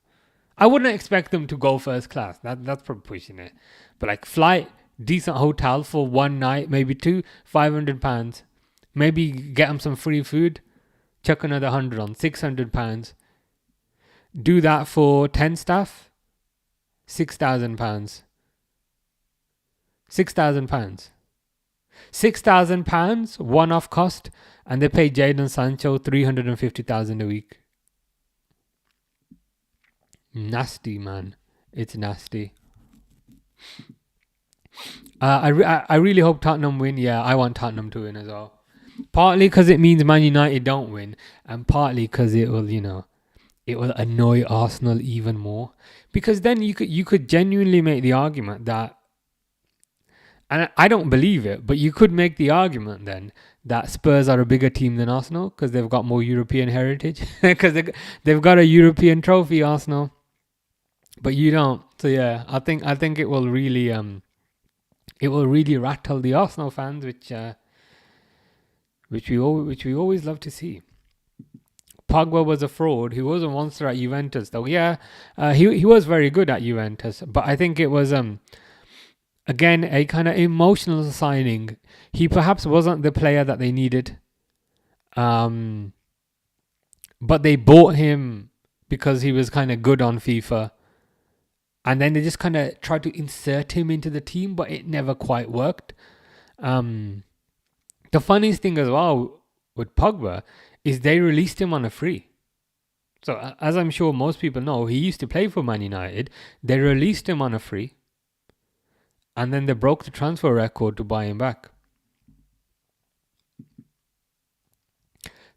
Speaker 1: I wouldn't expect them to go first class. That's probably pushing it. But like flight, decent hotel for one night, maybe two, £500. Maybe get them some free food. Chuck another 100 on, £600. Do that for 10 staff, £6,000. £6,000. £6,000 one-off cost, and they pay Jadon Sancho $350,000 a week. Nasty, man. It's nasty. I really hope Tottenham win. Yeah, I want Tottenham to win as well. Partly because it means Man United don't win, and partly because it will, it will annoy Arsenal even more, because then you could genuinely make the argument that, and I don't believe it, but you could make the argument then that Spurs are a bigger team than Arsenal because they've got more European heritage, because they've got a European trophy, Arsenal, but you don't. So yeah, I think it will really rattle the Arsenal fans, which we always love to see. Pogba was a fraud. He was a monster at Juventus, though. Yeah, he was very good at Juventus, but I think it was again a kind of emotional signing. He perhaps wasn't the player that they needed, but they bought him because he was kind of good on FIFA, and then they just kind of tried to insert him into the team, but it never quite worked. The funniest thing as well with Pogba is they released him on a free. So as I'm sure most people know, he used to play for Man United. They released him on a free, and then they broke the transfer record to buy him back.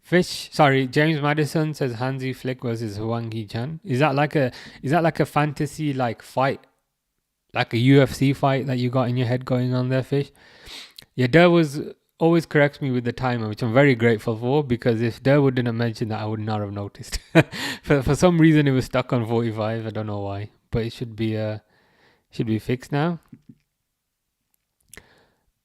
Speaker 1: James Madison says Hansi Flick versus Hwang Hee-chan. Is that like a fantasy like fight, like a UFC fight that you got in your head going on there, Fish? Yeah, Durwood always corrects me with the timer, which I'm very grateful for, because if Durwood didn't mention that, I would not have noticed. for some reason, it was stuck on 45. I don't know why, but it should be fixed now.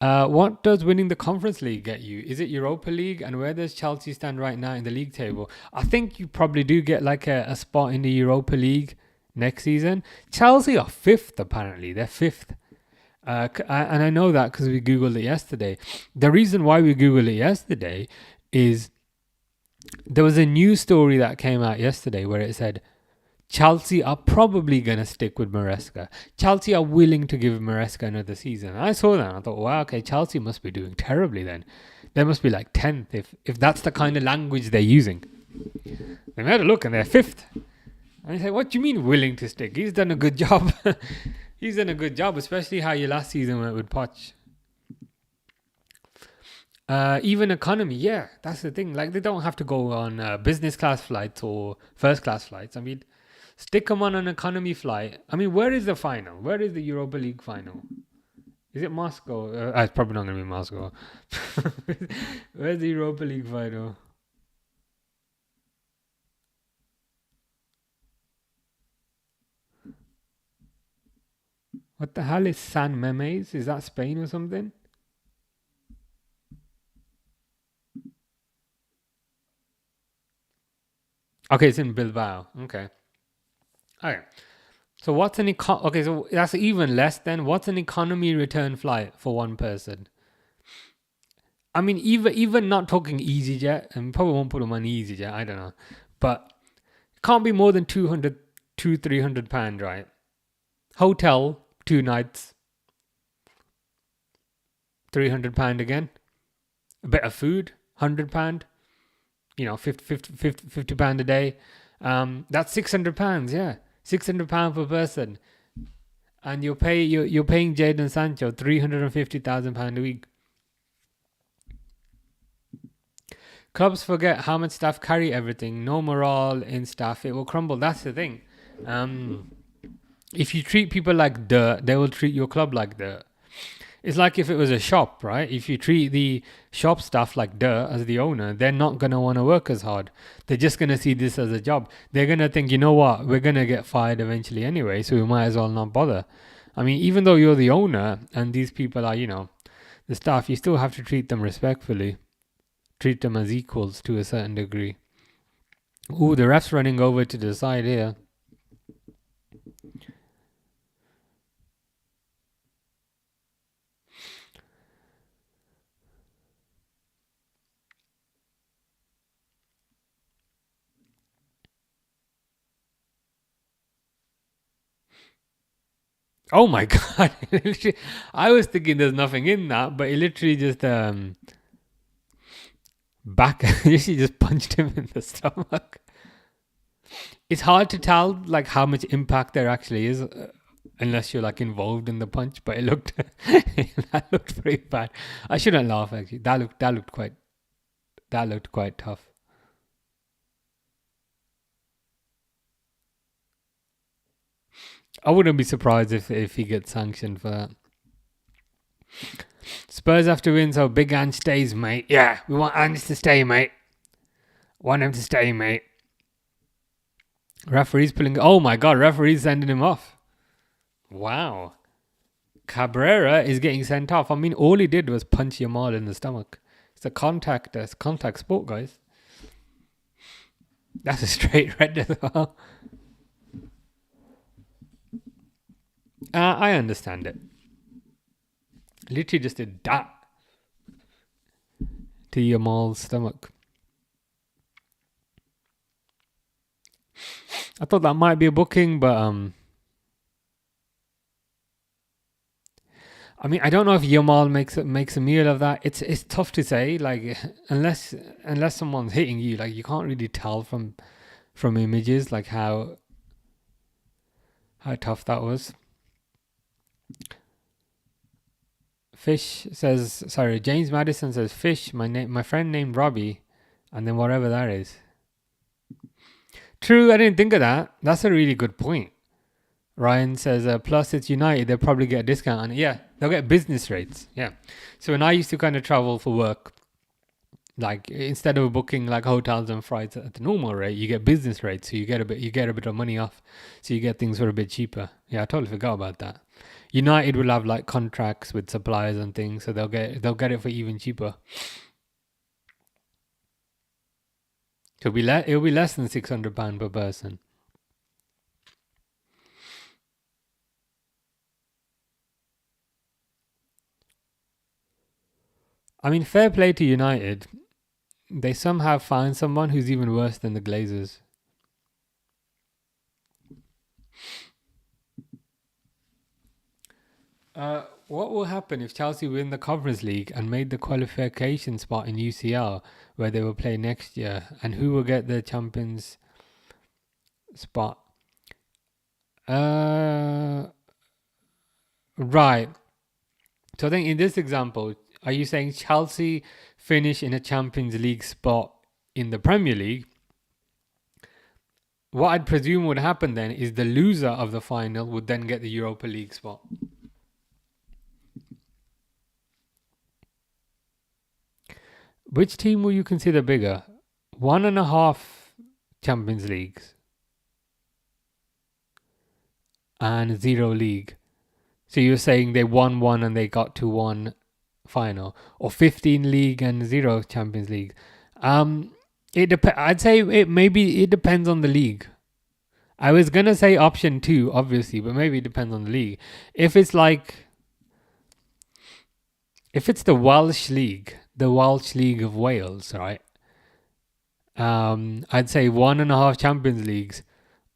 Speaker 1: What does winning the Conference League get you? Is it Europa League? And where does Chelsea stand right now in the league table? I think you probably do get like a spot in the Europa League next season. Chelsea are 5th, apparently. They're 5th. And I know that because we Googled it yesterday. The reason why we Googled it yesterday is there was a news story that came out yesterday where it said Chelsea are probably going to stick with Maresca. Chelsea are willing to give Maresca another season. And I saw that and I thought, wow, okay, Chelsea must be doing terribly then. They must be like 10th if that's the kind of language they're using. They had a look and they're 5th. And I said, what do you mean willing to stick? He's done a good job. He's done a good job, especially how your last season went with Poch. Even economy, yeah, that's the thing. Like, they don't have to go on business class flights or first class flights. I mean, stick them on an economy flight. I mean, where is the final? Where is the Europa League final? Is it Moscow? It's probably not going to be Moscow. Where's the Europa League final? What the hell is San Memes? Is that Spain or something? Okay, it's in Bilbao. Okay. Okay. So what's an okay, so that's even less then. What's an economy return flight for one person? I mean, even not talking EasyJet, and probably won't put them on EasyJet, I don't know. But it can't be more than £300, right? Hotel, 2 nights, £300 again. A bit of food, £100. You know, £50 a day. That's £600, yeah. £600 per person. And you're paying Jadon Sancho £350,000 a week. Clubs forget how much staff carry everything. No morale in staff, it will crumble. That's the thing. If you treat people like dirt, they will treat your club like dirt. It's like if it was a shop, right? If you treat the shop staff like dirt as the owner, they're not going to want to work as hard. They're just going to see this as a job. They're going to think, you know what, we're going to get fired eventually anyway, so we might as well not bother. I mean, even though you're the owner and these people are, you know, the staff, you still have to treat them respectfully. Treat them as equals to a certain degree. Ooh, the ref's running over to the side here. Oh my god. I was thinking there's nothing in that, but he literally just she just punched him in the stomach. It's hard to tell like how much impact there actually is unless you're like involved in the punch, but it looked that looked pretty bad. I shouldn't laugh actually. That looked quite tough. I wouldn't be surprised if he gets sanctioned for that. Spurs have to win, so Big Ange stays, mate. Yeah, we want Ange to stay, mate. Want him to stay, mate. Referee's pulling. Oh my god, referee's sending him off. Wow. Cabrera is getting sent off. I mean, all he did was punch Yamal in the stomach. It's a contact sport, guys. That's a straight red as well. I understand it. Literally just did that to Yamal's stomach. I thought that might be a booking, but I mean, I don't know if Yamal makes a meal of that. It's tough to say. Like unless someone's hitting you, like you can't really tell from images like how tough that was. Fish says, sorry, James Madison says, Fish, my friend named Robbie, and then whatever that is. True, I didn't think of that. That's a really good point. Ryan says, plus it's United, they'll probably get a discount on it. Yeah, they'll get business rates. Yeah. So when I used to kind of travel for work, like instead of booking like hotels and flights at the normal rate, you get business rates. So you get a bit of money off. So you get things for a bit cheaper. Yeah, I totally forgot about that. United will have like contracts with suppliers and things, so they'll get it for even cheaper. So it'll be less than £600 per person. I mean, fair play to United. They somehow find someone who's even worse than the Glazers. What will happen if Chelsea win the Conference League and made the qualification spot in UCL, where they will play next year? And who will get the Champions spot? Right. So I think in this example, are you saying Chelsea finish in a Champions League spot in the Premier League? What I'd presume would happen then is the loser of the final would then get the Europa League spot. Which team will you consider bigger? 1.5 Champions Leagues and 0 league. So you're saying they won 1 and they got to 1 final, or 15 league and 0 Champions League? I'd say it depends on the league. I was gonna say option 2, obviously, but maybe it depends on the league. If it's the Welsh League of Wales, right? I'd say 1.5 Champions Leagues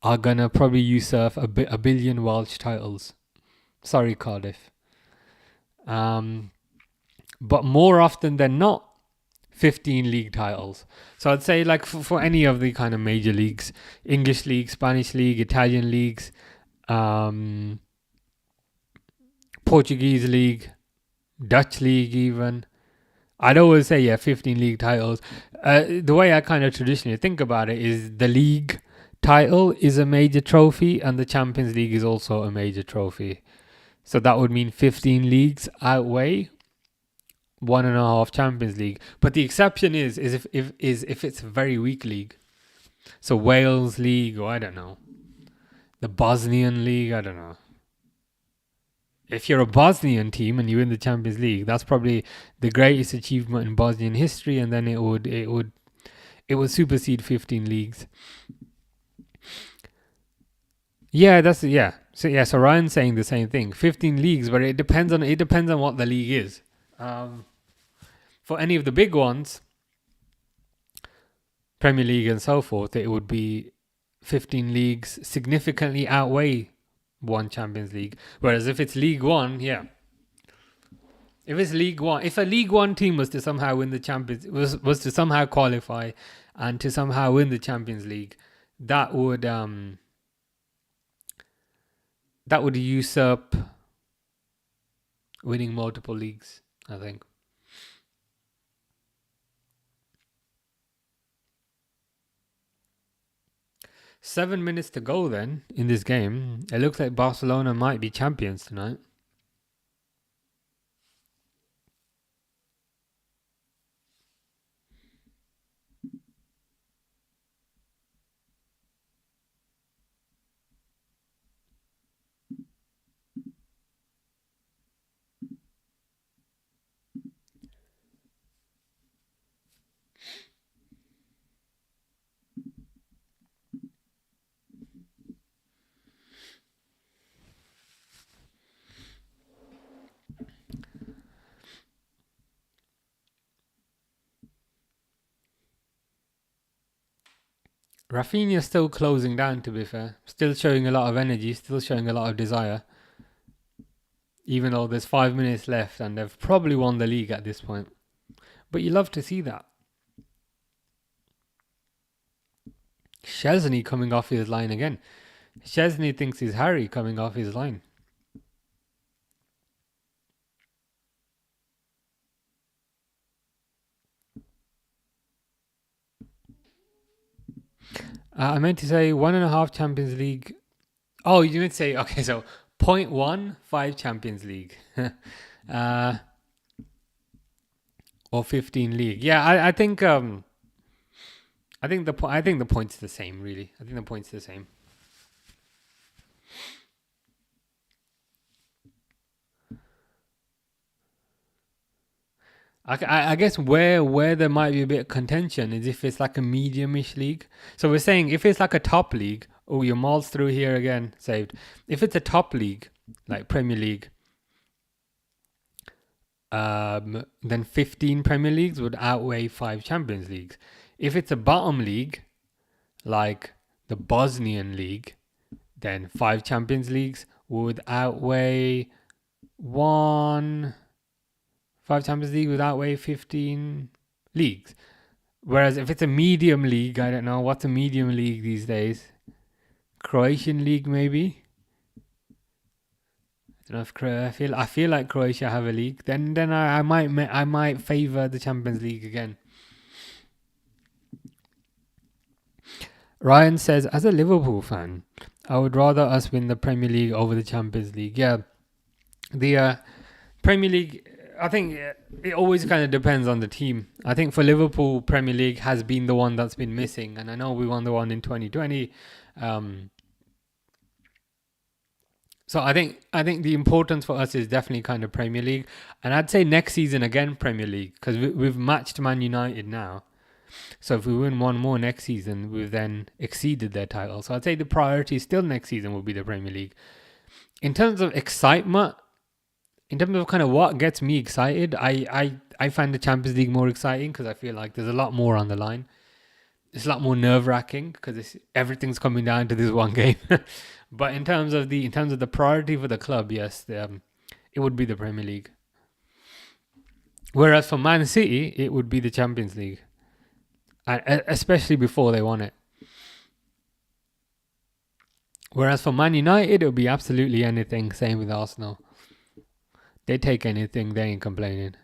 Speaker 1: are gonna probably usurp a billion Welsh titles. Sorry, Cardiff. But more often than not, 15 league titles. So I'd say like for any of the kind of major leagues, English league, Spanish league, Italian leagues, Portuguese league, Dutch league even, I'd always say 15 league titles. The way I kind of traditionally think about it is the league title is a major trophy and the Champions League is also a major trophy. So that would mean 15 leagues outweigh 1.5 Champions League. But the exception is if it's a very weak league. So Wales League, or I don't know, the Bosnian League, I don't know. If you're a Bosnian team and you win the Champions League, that's probably the greatest achievement in Bosnian history, and then it would supersede 15 leagues. Yeah, So Ryan's saying the same thing. 15 leagues, but it depends on what the league is. For any of the big ones, Premier League and so forth, it would be 15 leagues significantly outweigh 1 Champions League. Whereas if it's League One, if it's League One, if a League One team was to somehow win the Champions, was to somehow qualify and to somehow win the Champions League, that would usurp winning multiple leagues, I think. 7 minutes to go then in this game. It looks like Barcelona might be champions tonight. Rafinha still closing down, to be fair. Still showing a lot of energy, still showing a lot of desire. Even though there's 5 minutes left and they've probably won the league at this point. But you love to see that. Chesney coming off his line again. Chesney thinks he's Harry coming off his line. I meant to say 1.5 Champions League. Oh, you didn't say, okay, so 0.15 Champions League. Or 15 league. Yeah, I think the point's the same, really. I think the point's the same. I guess where there might be a bit of contention is if it's like a medium-ish league. So we're saying if it's like a top league, oh, your Maul's through here again, saved. If it's a top league, like Premier League, then 15 Premier Leagues would outweigh 5 Champions Leagues. If it's a bottom league, like the Bosnian League, then 5 Champions Leagues would outweigh 5 Champions League would outweigh 15 leagues. Whereas if it's a medium league, I don't know, what's a medium league these days? Croatian league, maybe? I don't know if I feel like Croatia have a league. Then I might favour the Champions League again. Ryan says, as a Liverpool fan, I would rather us win the Premier League over the Champions League. Yeah, the Premier League, I think it always kind of depends on the team. I think for Liverpool, Premier League has been the one that's been missing. And I know we won the one in 2020. So I think the importance for us is definitely kind of Premier League. And I'd say next season again, Premier League. Because we've matched Man United now. So if we win one more next season, we've then exceeded their title. So I'd say the priority still next season will be the Premier League. In terms of excitement, in terms of kind of what gets me excited, I find the Champions League more exciting because I feel like there's a lot more on the line. It's a lot more nerve-wracking because everything's coming down to this one game. But in terms of the priority for the club, yes, it would be the Premier League. Whereas for Man City, it would be the Champions League. Especially before they won it. Whereas for Man United, it would be absolutely anything. Same with Arsenal. They take anything, they ain't complaining.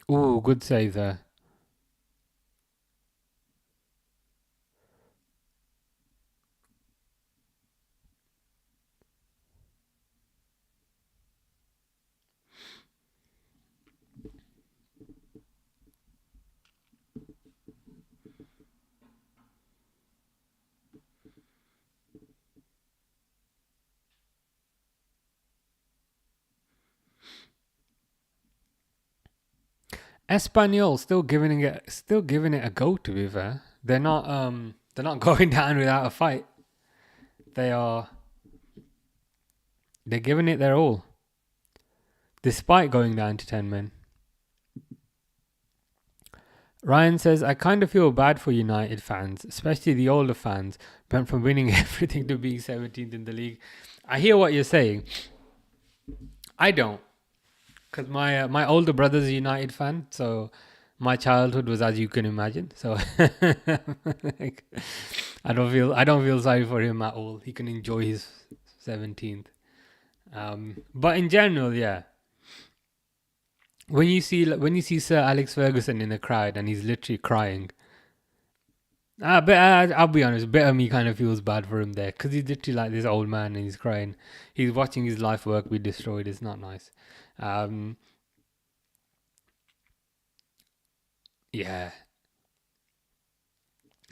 Speaker 1: Ooh, good save there. Espanyol still giving it a go, to be fair. They're not going down without a fight. They're giving it their all. Despite going down to 10 men. Ryan says, I kind of feel bad for United fans, especially the older fans, went from winning everything to being 17th in the league. I hear what you're saying. I don't. Because my older brother's a United fan, so my childhood was as you can imagine. So like, I don't feel sorry for him at all. He can enjoy his 17th. But in general, yeah. when you see Sir Alex Ferguson in the crowd and he's literally crying. But I'll be honest, a bit of me kind of feels bad for him there because he's literally like this old man and he's crying. He's watching his life work be destroyed. It's not nice. Um, yeah,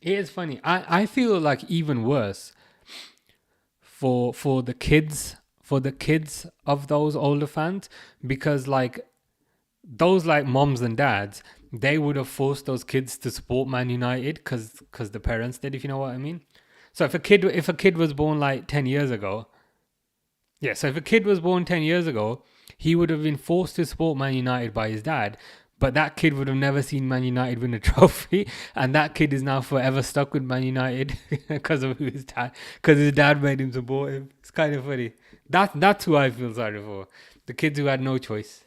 Speaker 1: it is funny. I feel like even worse for the kids of those older fans because like those like moms and dads, they would have forced those kids to support Man United because the parents did, if you know what I mean. So if a kid was born like 10 years ago, yeah, so if a kid was born 10 years ago, he would have been forced to support Man United by his dad, but that kid would have never seen Man United win a trophy, and that kid is now forever stuck with Man United because of because his dad made him support him. It's kind of funny. That's who I feel sorry for. The kids who had no choice.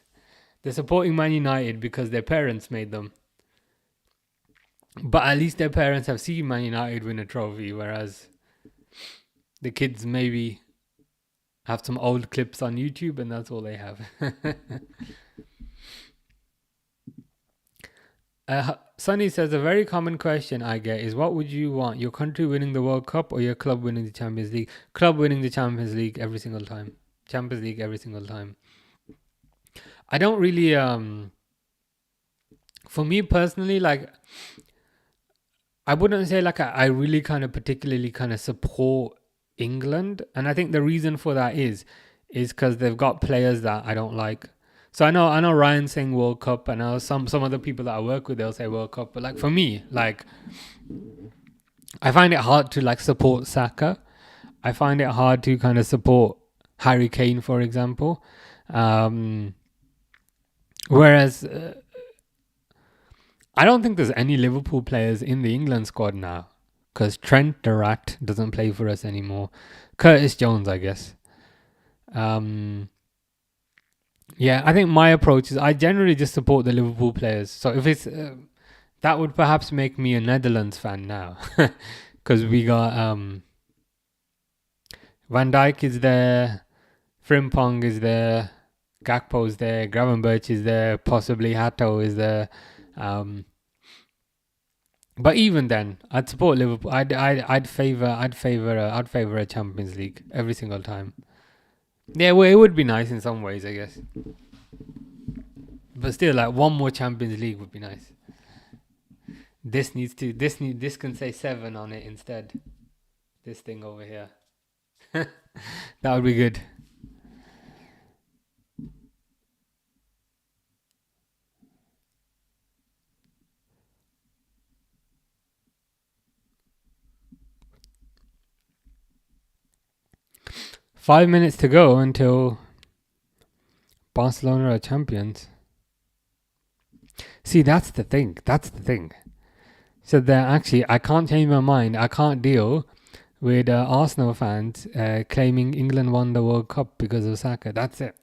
Speaker 1: They're supporting Man United because their parents made them. But at least their parents have seen Man United win a trophy, whereas the kids maybe have some old clips on YouTube and that's all they have. Sunny says a very common question I get is what would you want? Your country winning the World Cup or your club winning the Champions League? Club winning the Champions League every single time. Champions League every single time. I don't really for me personally, like I wouldn't say like I really kind of particularly kind of support England, and I think the reason for that is because they've got players that I don't like. So I know Ryan saying World Cup, and I know some other people that I work with they'll say World Cup, but like for me, like I find it hard to like support Saka. I find it hard to kind of support Harry Kane, for example. Whereas I don't think there's any Liverpool players in the England squad now because Trent the Rat doesn't play for us anymore. Curtis Jones, I guess. Yeah, I think my approach is I generally just support the Liverpool players. So if it's that would perhaps make me a Netherlands fan now because we got Van Dijk is there, Frimpong is there, Gakpo's there, Gravenberch is there, possibly Hato is there. But even then, I'd support Liverpool. I'd favor a Champions League every single time. Yeah, well, it would be nice in some ways, I guess. But still, like one more Champions League would be nice. This can say 7 on it instead. This thing over here. That would be good. Five minutes to go until Barcelona are champions. See, that's the thing. So they're actually, I can't change my mind. I can't deal with Arsenal fans claiming England won the World Cup because of Saka. That's it.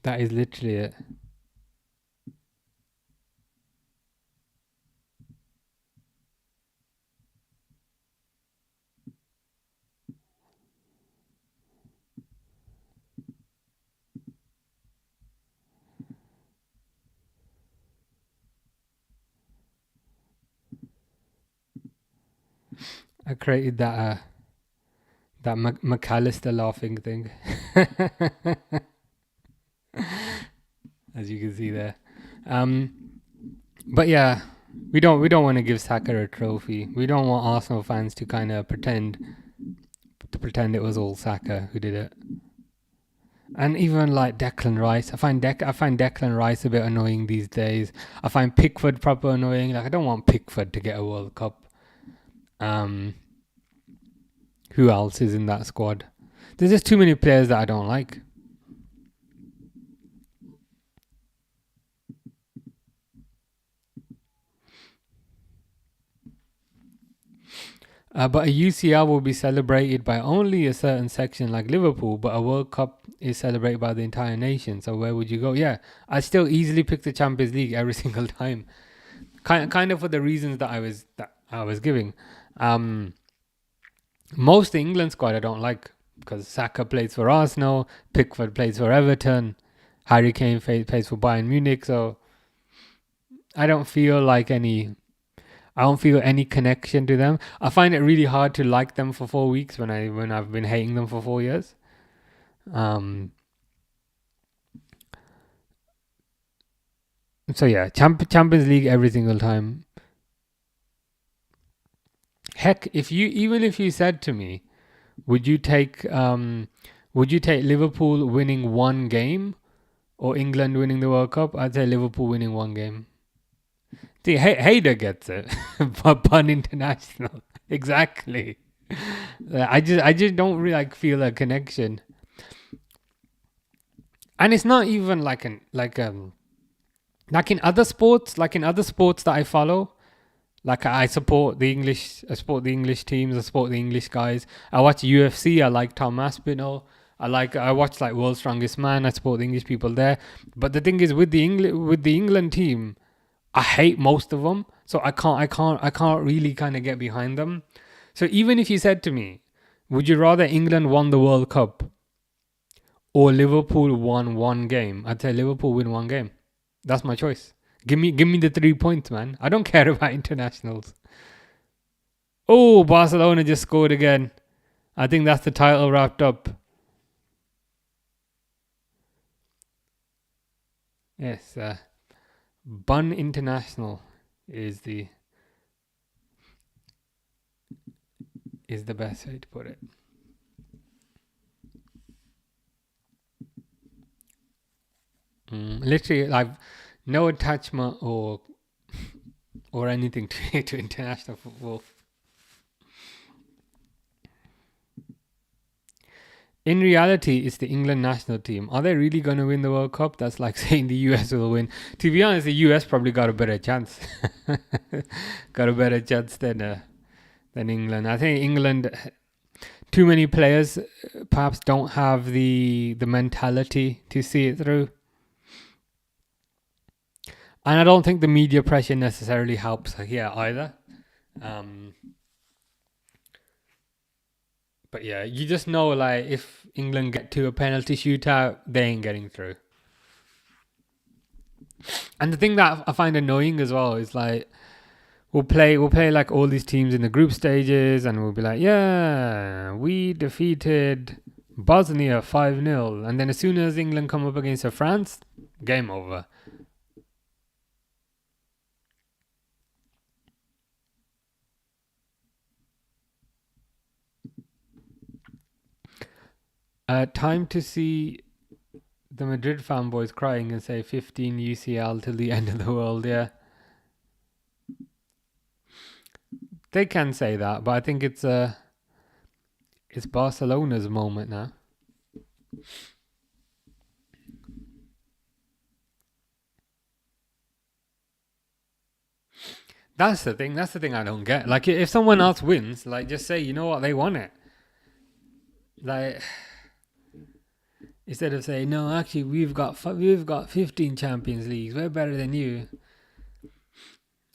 Speaker 1: That is literally it. I created that McAllister laughing thing, as you can see there. But yeah, we don't want to give Saka a trophy. We don't want Arsenal fans to kind of pretend it was all Saka who did it. And even like Declan Rice, I find Declan Rice a bit annoying these days. I find Pickford proper annoying. Like I don't want Pickford to get a World Cup. Who else is in that squad? There's just too many players that I don't like. But a UCL will be celebrated by only a certain section like Liverpool, but a World Cup is celebrated by the entire nation. So where would you go? Yeah, I still easily pick the Champions League every single time. Kind of for the reasons that I was giving. Most of the England squad I don't like because Saka plays for Arsenal, Pickford plays for Everton, Harry Kane plays for Bayern Munich. So I don't feel any connection to them. I find it really hard to like them for 4 weeks when I've been hating them for 4 years. So yeah, Champions League every single time. Heck, if you said to me, would you take Liverpool winning one game or England winning the World Cup? I'd say Liverpool winning one game. See, Hader gets it. Pun international. Exactly. I just don't really feel a connection. And it's not even like in other sports that I follow. I support the English teams, I support the English guys. I watch UFC, I like Tom Aspinall. I watch World's Strongest Man, I support the English people there. But the thing is with the England team, I hate most of them. So I can't really kind of get behind them. So even if you said to me, would you rather England won the World Cup or Liverpool won one game? I'd say Liverpool win one game. That's my choice. Give me the 3 points, man. I don't care about internationals. Oh, Barcelona just scored again. I think that's the title wrapped up. Yes, Bun International is the best way to put it. Literally, I've no attachment or anything to international football. In reality, it's the England national team. Are they really going to win the World Cup? That's like saying the US will win. To be honest, the US probably got a better chance. Got a better chance than England. I think England, too many players perhaps don't have the mentality to see it through. And I don't think the media pressure necessarily helps here either. But yeah, you just know if England get to a penalty shootout, they ain't getting through. And the thing that I find annoying as well is we'll play all these teams in the group stages and we'll be like, yeah, we defeated Bosnia 5-0. And then as soon as England come up against France, game over. Time to see the Madrid fanboys crying and say 15 UCL till the end of the world, yeah. They can say that, but I think it's Barcelona's moment now. That's the thing I don't get. If someone else wins, just say, you know what, they won it. Instead of saying, no, actually, we've got 15 Champions Leagues. We're better than you.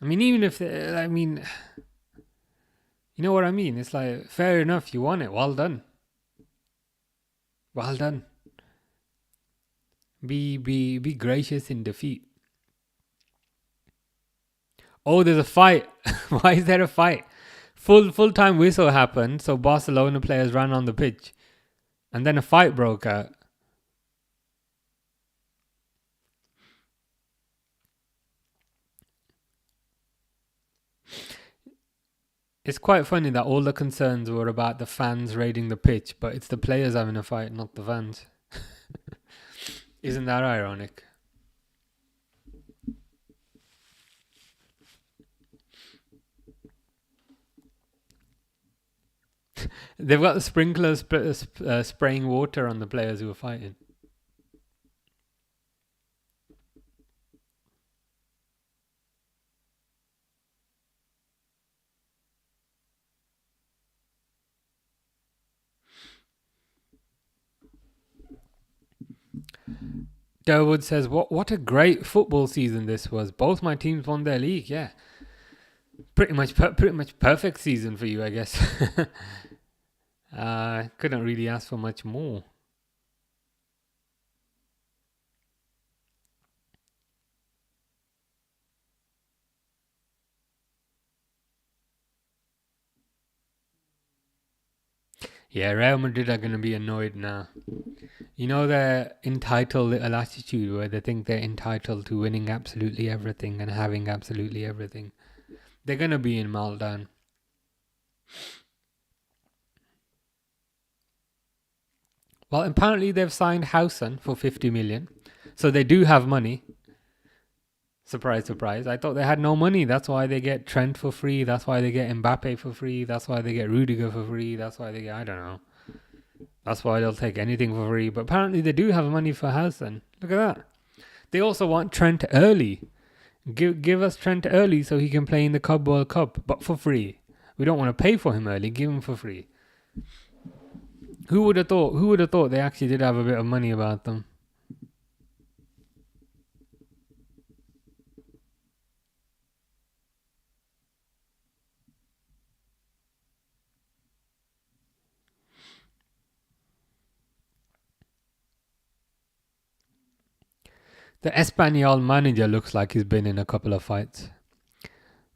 Speaker 1: I mean, even if, you know what I mean? It's fair enough, you won it. Well done. Well done. Be gracious in defeat. Oh, there's a fight. Why is there a fight? Full-time whistle happened, so Barcelona players ran on the pitch. And then a fight broke out. It's quite funny that all the concerns were about the fans raiding the pitch, but it's the players having a fight, not the fans. Isn't that ironic? They've got the sprinklers spraying water on the players who were fighting. Durwood says, "What a great football season this was. Both my teams won their league. Yeah, pretty much perfect season for you, I guess." Couldn't really ask for much more. Yeah, Real Madrid are going to be annoyed now. You know their entitled little attitude where they think they're entitled to winning absolutely everything and having absolutely everything. They're going to be in meltdown. Well, apparently they've signed Housen for 50 million. So they do have money. Surprise, surprise. I thought they had no money. That's why they get Trent for free. That's why they get Mbappe for free. That's why they get Rudiger for free. That's why they get, I don't know. That's why they'll take anything for free. But apparently they do have money for Housen. Look at that. They also want Trent early. Give us Trent early so he can play in the Club World Cup, but for free. We don't want to pay for him early. Give him for free. Who would have thought? Who would have thought they actually did have a bit of money about them? The Espanyol manager looks like he's been in a couple of fights.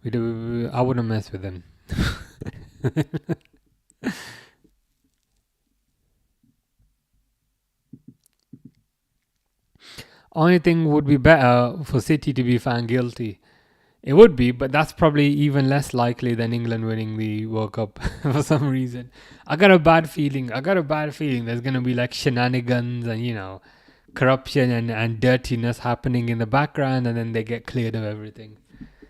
Speaker 1: I wouldn't mess with him. Only thing would be better for City to be found guilty. It would be, but that's probably even less likely than England winning the World Cup for some reason. I got a bad feeling there's going to be like shenanigans and, you know, corruption and dirtiness happening in the background, and then they get cleared of everything.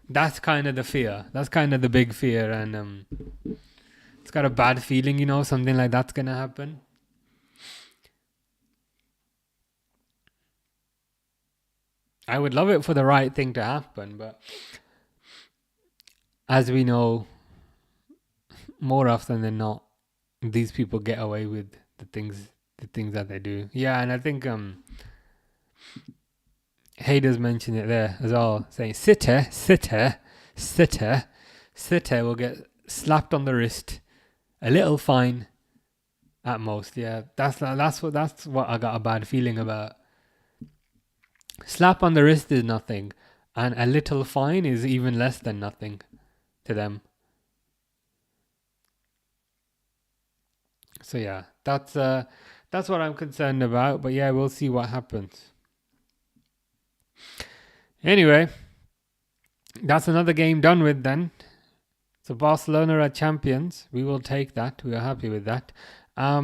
Speaker 1: That's kind of the fear. That's kind of the big fear, and it's got a bad feeling, you know, something like that's going to happen. I would love it for the right thing to happen, but as we know, more often than not, these people get away with the things that they do. Yeah, and I think Hayder's mentioned it there as well, saying sitter will get slapped on the wrist, a little fine at most. Yeah, that's what I got a bad feeling about. Slap on the wrist is nothing, and a little fine is even less than nothing to them. So yeah, that's what I'm concerned about. But yeah, we'll see what happens. Anyway, that's another game done with then. So Barcelona are champions. We will take that. We are happy with that. I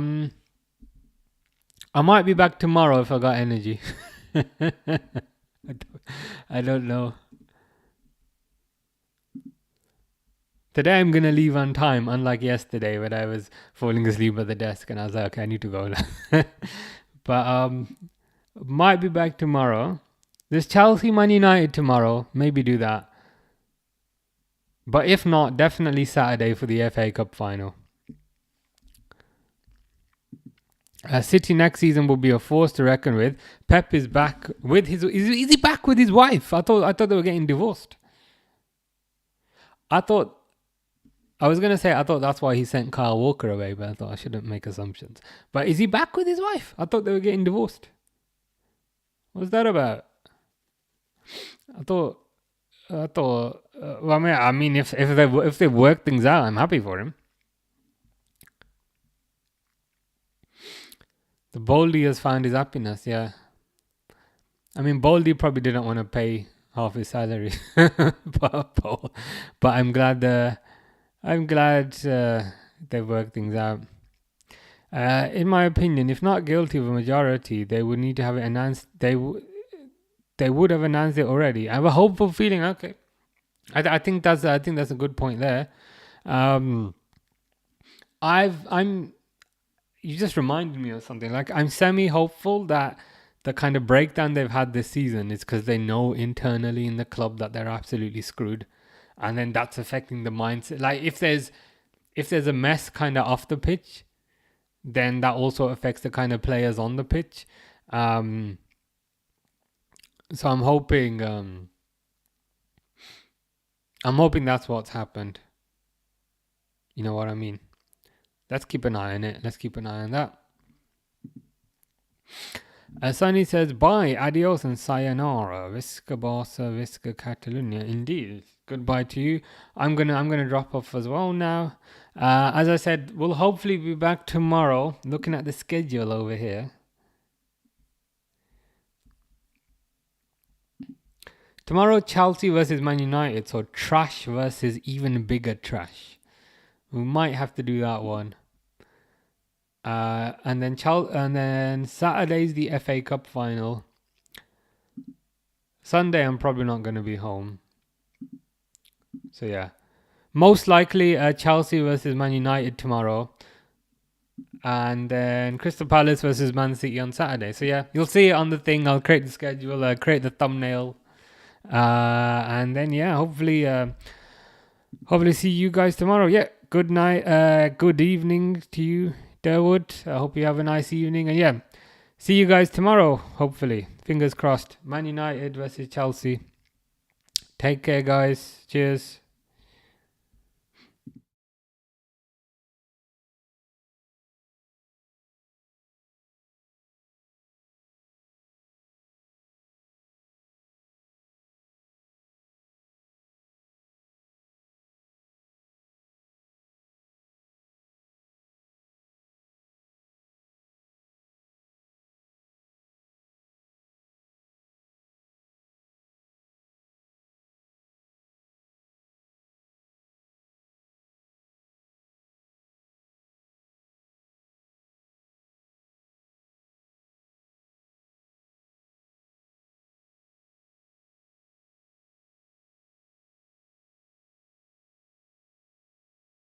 Speaker 1: might be back tomorrow if I got energy. I don't know. Today I'm gonna leave on time, unlike yesterday when I was falling asleep at the desk and I was like, okay, I need to go now. But might be back tomorrow. There's Chelsea Man United tomorrow. Maybe do that. But if not, definitely Saturday for the FA Cup final. City next season will be a force to reckon with. Pep is back with his. Is he back with his wife? I thought they were getting divorced. I thought that's why he sent Kyle Walker away, but I thought I shouldn't make assumptions. But is he back with his wife? I thought they were getting divorced. What's that about? I thought. Well, I mean, if they work things out, I'm happy for him. The Boldy has found his happiness. Yeah. I mean, Boldy probably didn't want to pay half his salary, but I'm glad they worked things out. In my opinion, if not guilty of a majority, they would need to have it announced. They would have announced it already. I have a hopeful feeling. Okay, I think that's a good point there. You just reminded me of something. Like, I'm semi-hopeful that the kind of breakdown they've had this season is because they know internally in the club that they're absolutely screwed, and then that's affecting the mindset. Like, if there's a mess kind of off the pitch, then that also affects the kind of players on the pitch. So I'm hoping that's what's happened. You know what I mean? let's keep an eye on it. Let's keep an eye on that. Sunny says, bye, adios and sayonara. Visca Barca, Visca Catalunya. Indeed. Goodbye to you. I'm gonna drop off as well now. As I said, we'll hopefully be back tomorrow. Looking at the schedule over here. Tomorrow, Chelsea versus Man United. So trash versus even bigger trash. We might have to do that one. And then Saturday's the FA Cup final. Sunday, I'm probably not going to be home. So yeah, most likely Chelsea versus Man United tomorrow, and then Crystal Palace versus Man City on Saturday. So yeah, you'll see it on the thing. I'll create the schedule, create the thumbnail, and then yeah, hopefully see you guys tomorrow. Yeah, good night, good evening to you, Derwood. I hope you have a nice evening, and yeah, see you guys tomorrow. Hopefully, fingers crossed. Man United versus Chelsea. Take care, guys. Cheers.